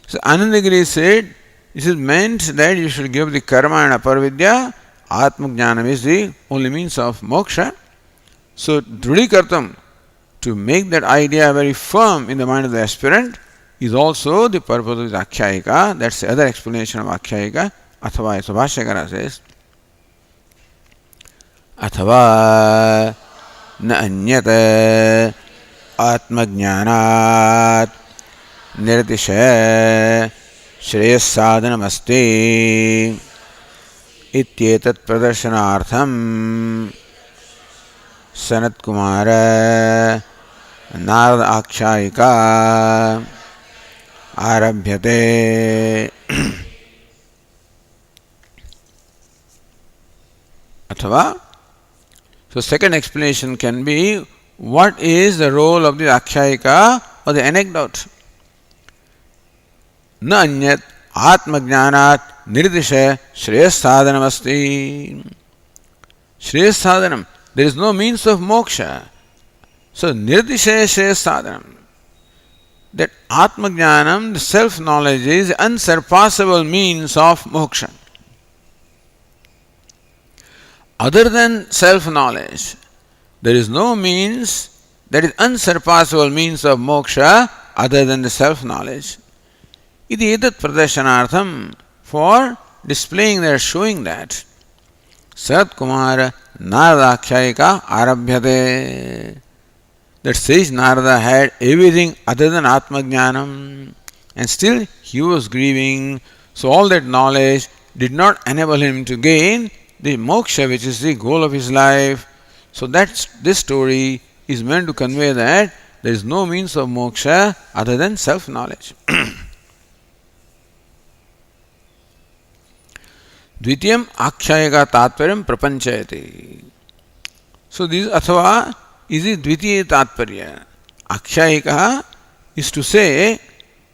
So Anandagiri said, this is meant that you should give the karma and aparavidya. Atma Jnanam is the only means of moksha. So, Drudikartam, to make that idea very firm in the mind of the aspirant, is also the purpose of the Akshayika. That's the other explanation of Akshayika. Athava, so Bhashyakara says, Athava न अन्यत आत्मज्ञानात् निर्तिशय श्रेयस्साधनमस्ति इत्येतत् प्रदर्शनार्थं सनत्कुमार नारद आख्यायिका आरभ्यते. अथवा, so second explanation can be, what is the role of the Akhyayika or the anecdote? न अन्यत् आत्मज्ञानात् निर्दिशय श्रेयस्साधनमस्ति. Shreyas there is no means of moksha. So nirdishaya shreyas. That Atmajnanam, the self-knowledge, is unsurpassable means of moksha. Other than self-knowledge, there is no means that is unsurpassable means of moksha other than the self-knowledge. Iti etat pradarsanartham, for displaying that, showing that. Sarat Kumara Narada Akhyayika Arabhyate. That sage Narada had everything other than Atmajnanam, and still he was grieving, so all that knowledge did not enable him to gain the moksha, which is the goal of his life. So that's, this story is meant to convey that there is no means of moksha other than self-knowledge. Dvitiyam Akhyayika Tatparyam Prapanchayati. So this Athava is the Dvitiya Tatparya. Akhyayika is to say,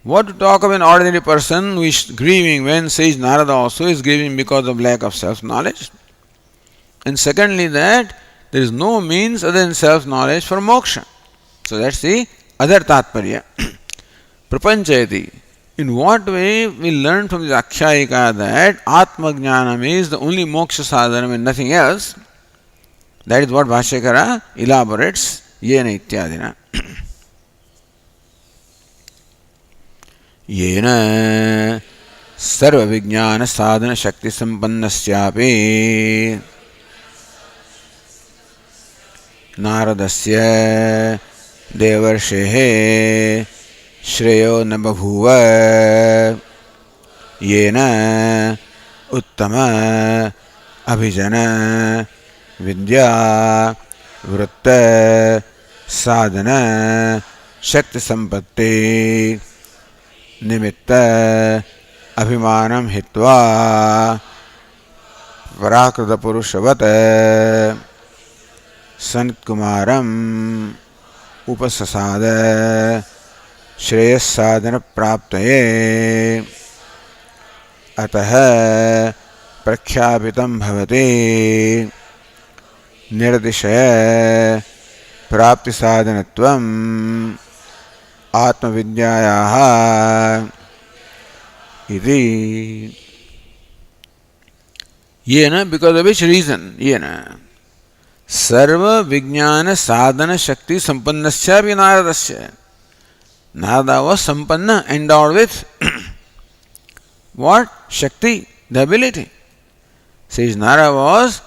what to talk of an ordinary person who is grieving when sage Narada also is grieving because of lack of self-knowledge. And secondly, that there is no means other than self-knowledge for moksha. So that's the other Tatparya. Prapanchayati. In what way we learn from this Akhyayika that Atmajnanam is the only moksha sadhanam and nothing else? That is what Bhashyakara elaborates. Yena ityadina. Yena sarva vijnana sadhana shakti sampannasyapi naradasya devarshehe श्रेयो न बभूव येन उत्तम अभिजन विद्या वृत्त साधन शक्ति संपत्ति निमित्त अभिमानम हित्वा पराकृत पुरुषवत सनत्कुमारम उपससाद श्रेयस्साधन प्राप्तये अतः प्रख्यापितं भवति निर्दिशय प्राप्ति साधनत्वम् आत्मविद्यायाः इति. येन, because of which reason, येन सर्व विज्ञान साधन शक्ति संपन्नस्यापि नारदस्य. Narada was sampanna, endowed with what? Shakti, the ability. Says Narada was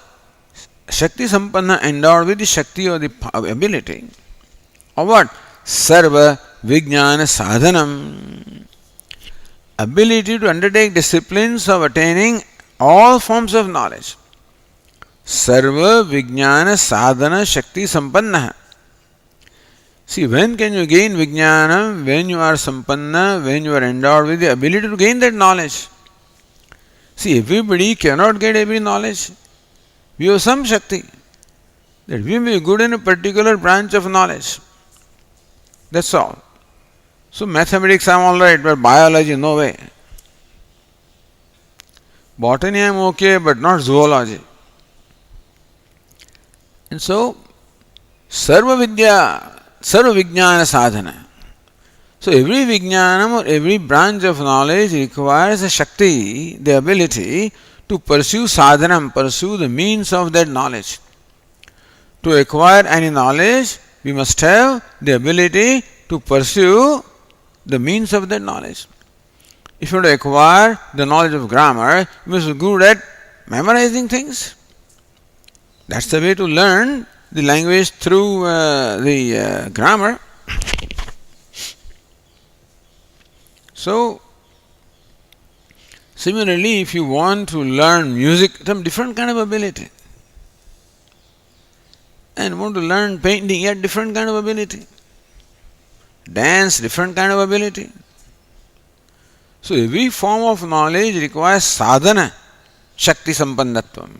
Shakti sampanna, endowed with the Shakti or the ability. Or what? Sarva vijnana sadhanam. Ability to undertake disciplines of attaining all forms of knowledge. Sarva vijnana sadhana Shakti sampanna. See, when can you gain vijnana? When you are sampanna, when you are endowed with the ability to gain that knowledge. See, everybody cannot get every knowledge. We have some Shakti, that we may be good in a particular branch of knowledge. That's all. So mathematics I am alright, but biology no way. Botany I am okay, but not zoology. And so, Sarva Vidya, Sarva Vijnana Sadhana. So every Vijnanam or every branch of knowledge requires a Shakti, the ability to pursue sadhanam, pursue the means of that knowledge. To acquire any knowledge, we must have the ability to pursue the means of that knowledge. If you want to acquire the knowledge of grammar, you must be good at memorizing things. That's the way to learn the language through the grammar. So, similarly, if you want to learn music, some different kind of ability, and want to learn painting, yet different kind of ability, dance, different kind of ability. So, every form of knowledge requires sadhana, shakti sampannatvam.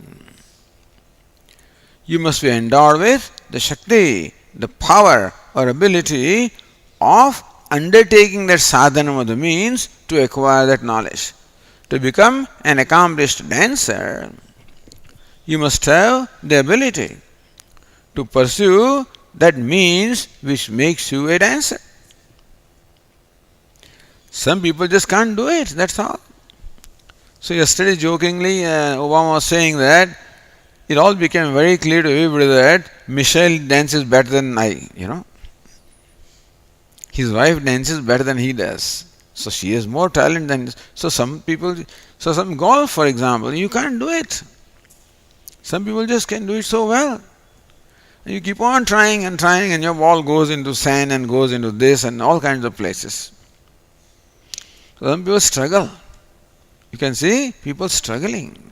You must be endowed with the shakti, the power or ability of undertaking that sadhana, the means to acquire that knowledge. To become an accomplished dancer, you must have the ability to pursue that means which makes you a dancer. Some people just can't do it, that's all. So yesterday jokingly Obama was saying that it all became very clear to everybody that Michelle dances better than I, His wife dances better than he does. So she has more talent than this. So some golf, for example, you can't do it. Some people just can do it so well. You keep on trying and trying, and your ball goes into sand and goes into this and all kinds of places. So some people struggle. You can see people struggling.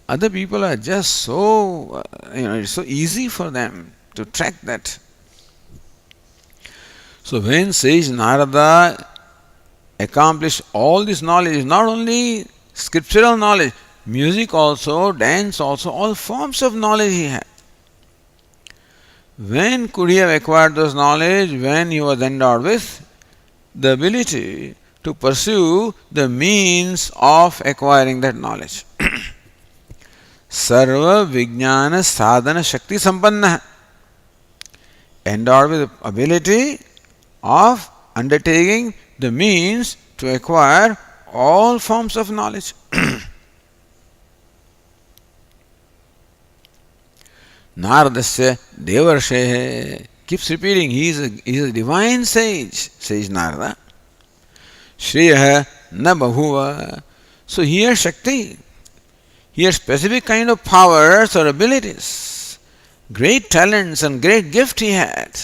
Other people are just so, it's so easy for them to track that. So when sage Narada accomplished all this knowledge, not only scriptural knowledge, music also, dance also, all forms of knowledge he had. When could he have acquired those knowledge? When he was endowed with the ability to pursue the means of acquiring that knowledge. Sarva Vijnana Sadhana Shakti Sampanna, endowed with the ability of undertaking the means to acquire all forms of knowledge. Naradasya Devarshe keeps repeating, he is a divine sage, sage Narada. Shriya na bahuva. So he has Shakti. He has specific kind of powers or abilities, great talents and great gift he had,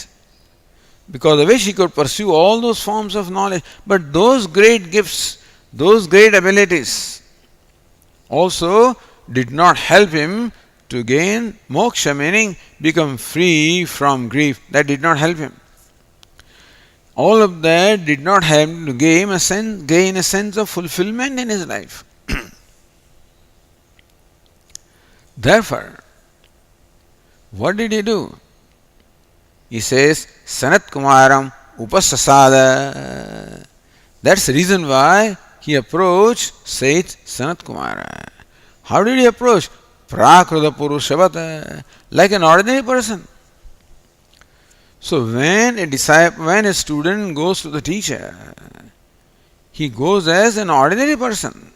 because of which he could pursue all those forms of knowledge. But those great gifts, those great abilities also did not help him to gain moksha, meaning become free from grief. That did not help him. All of that did not help him to gain a sense of fulfillment in his life. Therefore, what did he do? He says, Sanat Kumaram Upasasada. That's the reason why he approached Sage Sanat Kumara. How did he approach? Prakruta Purushavata, like an ordinary person. So when a student goes to the teacher, he goes as an ordinary person.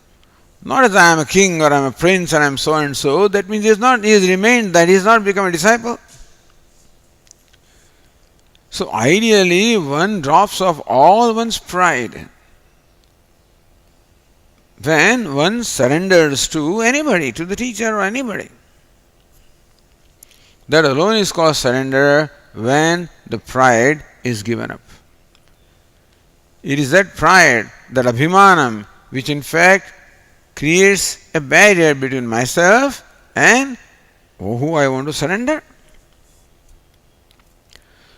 Not as I am a king or I am a prince or I am so and so. That means he has remained that, he has not become a disciple. So ideally, one drops off all one's pride when one surrenders to anybody, to the teacher or anybody. That alone is called surrender, when the pride is given up. It is that pride, that abhimanam, which in fact creates a barrier between myself and who I want to surrender.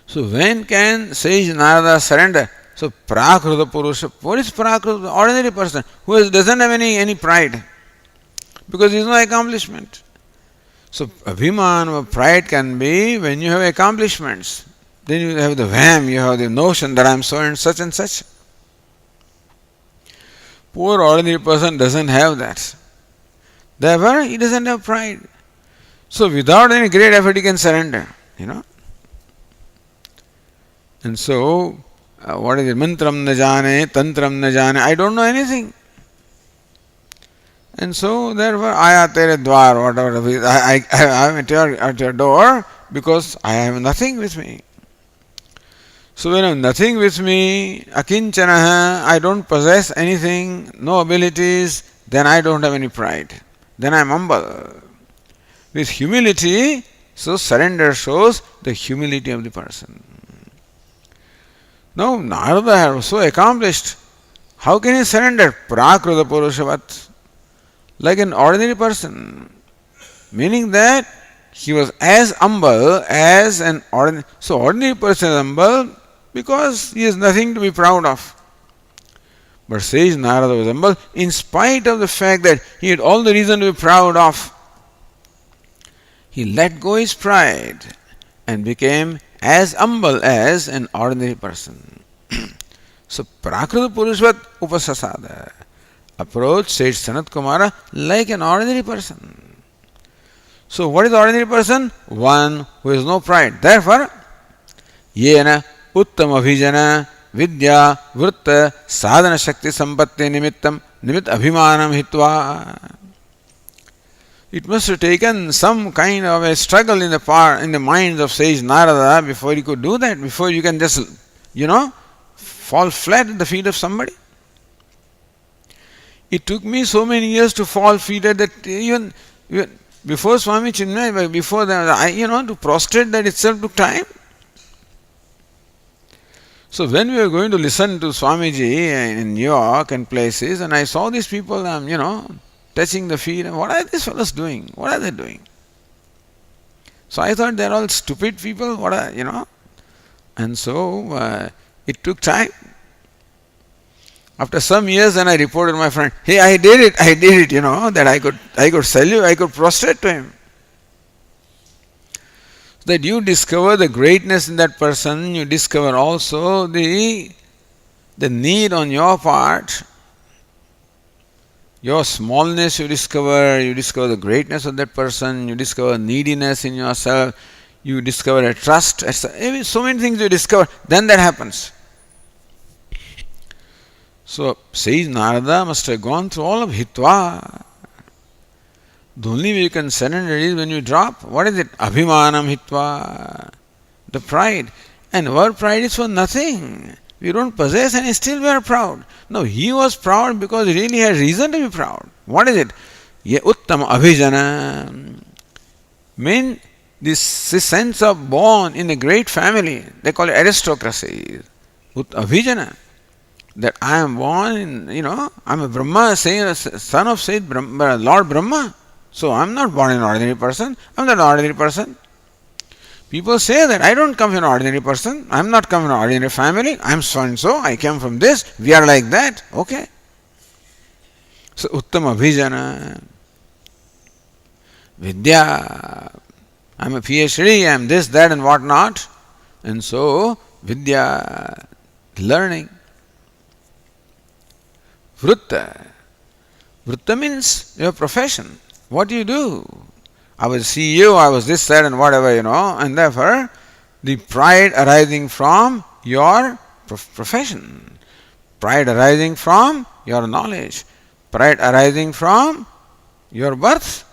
So when can sage Narada surrender? So Prakruta Purusha, what is Prakruta? Ordinary person who doesn't have any pride, because there is no accomplishment. So abhiman or pride can be when you have accomplishments. Then you have the vim, you have the notion that I am so and such and such. Poor ordinary person doesn't have that. Therefore, he doesn't have pride. So without any great effort, he can surrender, And so, what is it? Mantram na jane, tantram na jane. I don't know anything. And so, therefore, aya tere dwar, whatever it is, I am at your door because I have nothing with me. So when I have nothing with me, akinchanaha, I don't possess anything, no abilities, then I don't have any pride. Then I am humble. With humility, So surrender shows the humility of the person. Now Narada was so accomplished. How can he surrender? Prakruta Purushavat. Like an ordinary person. Meaning that he was as humble as an ordinary. So ordinary person is humble because he has nothing to be proud of. But sage Narada was humble in spite of the fact that he had all the reason to be proud of. He let go his pride and became as humble as an ordinary person. So Prakruta Purushavat Upasasada. Approach sage Sanat Kumara like an ordinary person. So what is the ordinary person? One who has no pride. Therefore, Yena Uttama Bhijana Vidya Vrutta Sadhana Shakti Sampatti Nimittam Nimit Abhimanam Hitva. It must have taken some kind of a struggle in the minds of sage Narada before he could do that, before you can just, fall flat at the feet of somebody. It took me so many years to fall flat at that, even before Swami Chinmay, before that, to prostrate that itself took time. So when we were going to listen to Swamiji in New York and places, and I saw these people, touching the feet, and what are these fellows doing? What are they doing? So I thought they're all stupid people, and so it took time. After some years, then I reported to my friend, hey, I did it, that I could salute, I could prostrate to him. That you discover the greatness in that person, you discover also the need on your part, your smallness you discover the greatness of that person, you discover neediness in yourself, you discover a trust, so many things you discover, then that happens. So, sage Narada must have gone through all of Hitva. The only way you can surrender is when you drop, what is it? Abhimanam Hitva. The pride. And our pride is for nothing. We don't possess and still we are proud. No, he was proud because he really had reason to be proud. What is it? Ye Uttama Abhijana. Mean this sense of born in a great family. They call it aristocracy. Abhijana. That I am born in, I'm a Brahma, son of Sayyid Brahma, Lord Brahma. So I'm not born an ordinary person. I'm not an ordinary person. People say that I don't come from an ordinary person. I'm not come from an ordinary family. I'm so and so. I came from this. We are like that. Okay. So Uttama Bhijana. Vidya. I'm a PhD. I'm this, that, and what not. And so Vidya, learning. Vrutta. Vrutta means your profession. What do you do? I was CEO, I was this, that, and whatever, and therefore the pride arising from your profession, pride arising from your knowledge, pride arising from your birth.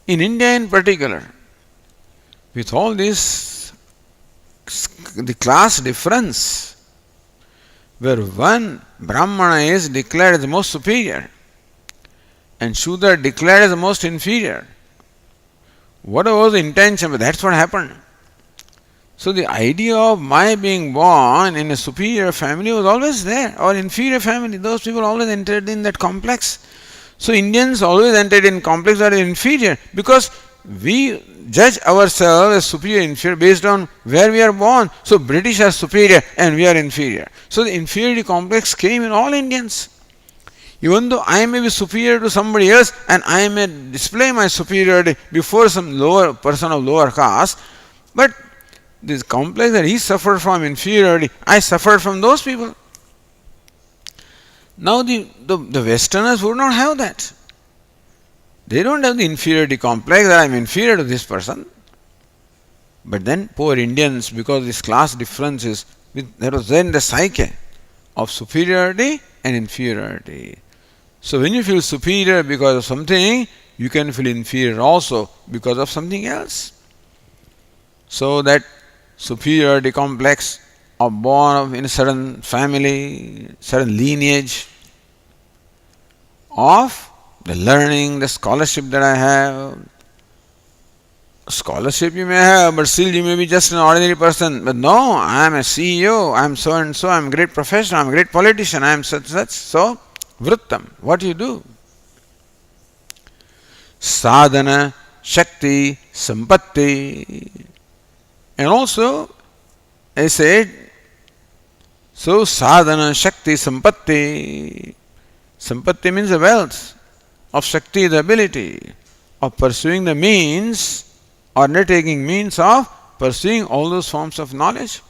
In India in particular, with all this, the class difference, where one Brahmana is declared as the most superior and Shudra declared as the most inferior. What was the intention? But that's what happened. So the idea of my being born in a superior family was always there, or inferior family. Those people always entered in that complex. So Indians always entered in complex that is inferior because we judge ourselves as superior and inferior based on where we are born. So British are superior and we are inferior. So the inferiority complex came in all Indians. Even though I may be superior to somebody else and I may display my superiority before some lower person of lower caste, but this complex that he suffered from inferiority, I suffered from those people. Now the Westerners would not have that. They don't have the inferiority complex that I am inferior to this person. But then poor Indians, because this class differences, there was then the psyche of superiority and inferiority. So when you feel superior because of something, you can feel inferior also because of something else. So that superiority complex of born in a certain family, certain lineage, of the learning, the scholarship that I have, scholarship you may have, but still you may be just an ordinary person. But no, I am a CEO, I am so and so, I am a great professional, I am a great politician, I am such. So, vrittam, what do you do? Sadhana, Shakti, Sampatti. And also, I said, so sadhana, Shakti, Sampatti. Sampatti means the wealth, of Shakti, the ability of pursuing the means or undertaking means of pursuing all those forms of knowledge.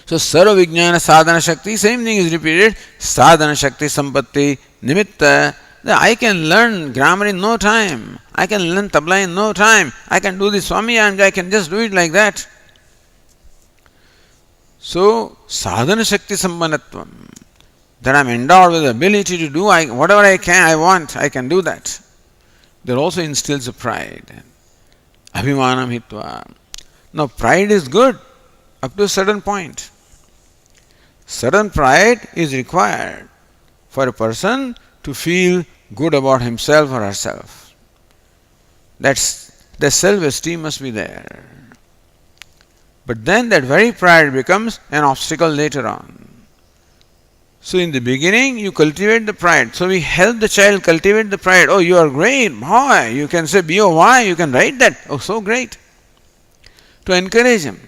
So, Sarva Vijnana Sadhana Shakti, same thing is repeated. Sadhana Shakti Sampatti Nimitta. I can learn grammar in no time. I can learn tabla in no time. I can do the Swami and I can just do it like that. So, Sadhana Shakti Sampanatvam. That I am endowed with the ability to do whatever I want, I can do that. There also instills a pride. Abhimanam hitva. Now, pride is good up to a certain point. Certain pride is required for a person to feel good about himself or herself. The self-esteem must be there. But then that very pride becomes an obstacle later on. So in the beginning, you cultivate the pride. So we help the child cultivate the pride. Oh, you are great, boy. You can say B-O-Y, you can write that. Oh, so great. To encourage him.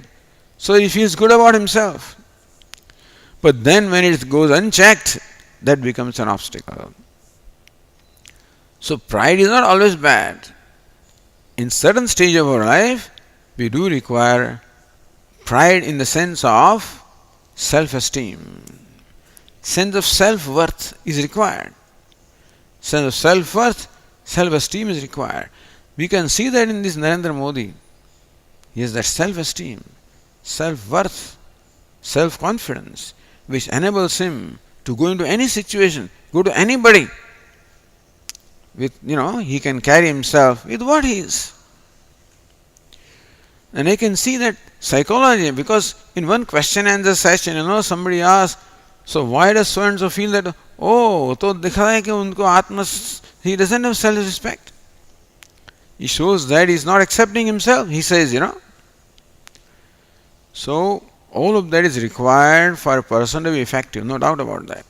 So he feels good about himself. But then when it goes unchecked, that becomes an obstacle. So pride is not always bad. In certain stage of our life, we do require pride in the sense of self-esteem. Sense of self-worth is required. Sense of self-worth, self-esteem is required. We can see that in this Narendra Modi. He has that self-esteem, self-worth, self-confidence, which enables him to go into any situation, go to anybody. He can carry himself with what he is. And I can see that psychology, because in one question and answer session, somebody asked, so why does so and so feel that, to dikha hai ki unko he doesn't have self-respect. He shows that he is not accepting himself, he says, So, all of that is required for a person to be effective, no doubt about that.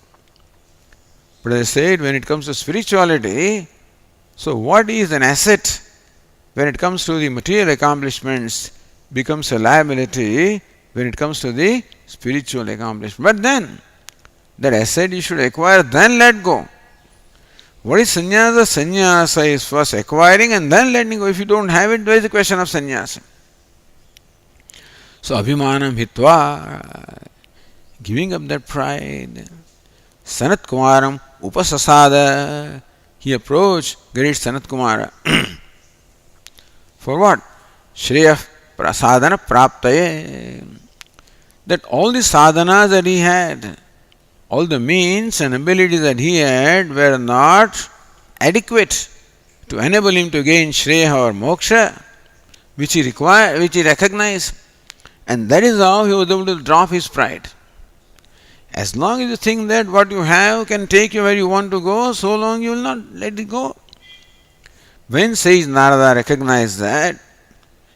But as I said, when it comes to spirituality, so what is an asset when it comes to the material accomplishments becomes a liability when it comes to the spiritual accomplishment. But then, that asset you should acquire, then let go. What is sannyasa? Sannyasa is first acquiring and then letting go. If you don't have it, there is a question of sannyasa. So, abhimanam hitva, giving up that pride. Sanat Kumaram upasasada, he approached great Sanat Kumara. For what? Shreya prasadana praptaye. That all the sadhanas that he had, all the means and abilities that he had were not adequate to enable him to gain Shreya or Moksha, which he recognized. And that is how he was able to drop his pride. As long as you think that what you have can take you where you want to go, so long you will not let it go. When Sage Narada recognized that,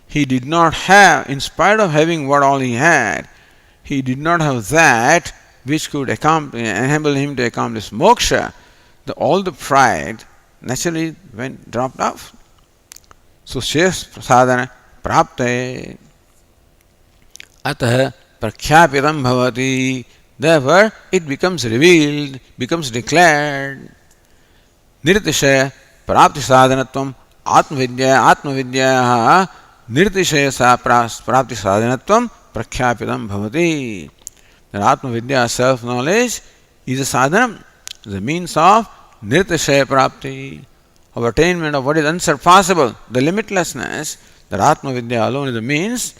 he did not have, in spite of having what all he had, he did not have that which could enable him to accomplish moksha. All the pride naturally dropped off. So, Shreya Prasadana Praptaye Atah Prakhyapidam Bhavati. Therefore, it becomes revealed, becomes declared. Nirtishaya Prapti Sadhanatvam Atmavidya Nirtishaya Prapti Sadhanatvam Prakhyapidam Bhavati. That Atmavidya, self-knowledge, is a sadhanam, the means of nirtishaya prapti, of attainment of what is unsurpassable, the limitlessness. That Atmavidya alone is the means,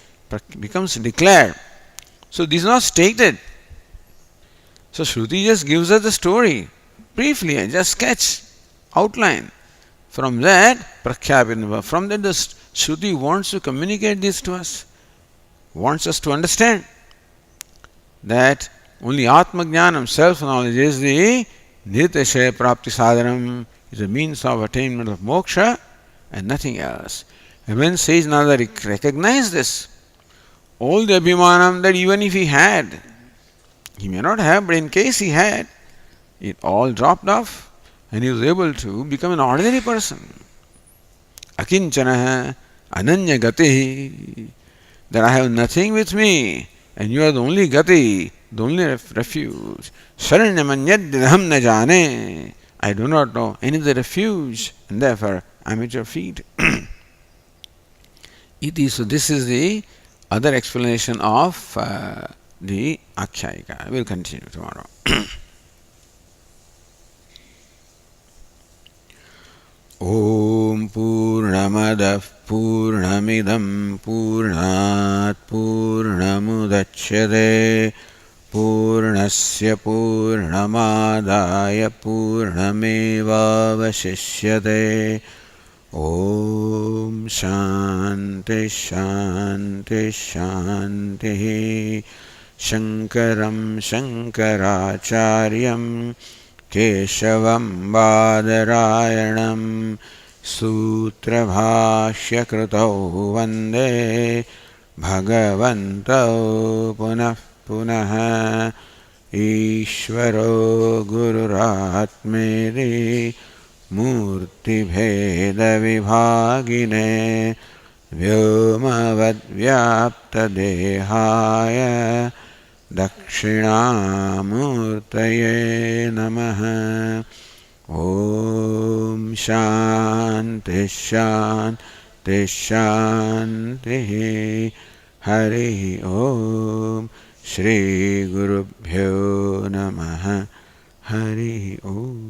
becomes declared. So this is not stated. So Shruti just gives us the story, briefly, just sketch, outline. From that, Prakhyapidam, from that the Shruti wants to communicate this to us, wants us to understand that only Atma Jnanam, self-knowledge, is the Nirtishaya Prapti Sadhanam, is a means of attainment of moksha and nothing else. And when Sage Nada recognized this, all the Abhimanam that even if he had, he may not have, but in case he had, it all dropped off and he was able to become an ordinary person. Akinchana Ananya Gati, that I have nothing with me and you are the only Gati, the only refuge. Sharanyamanyadham na jane, I do not know any other refuge and therefore I am at your feet. So this is the other explanation of the Akshayika. We will continue tomorrow. Om Purnamadah Purnamidam Purnat Purnamudachyate Purnasya Purnamadaya Purnamevavashishyate. Om Shanti Shanti Shanti. Shankaram Shankaracharyam Keshavam Badarayanam Sutrabhashya Krutau Vande Bhagavantau Punah Punah Ishvaro Gururatmeri Murti Bheda Vibhagine Vyomavad Vyapta Dehaya Dakshinamurtaye Namaha. Om Shanti Shanti Shanti. Hari Om. Shri Gurubhyo Namaha. Hari Om.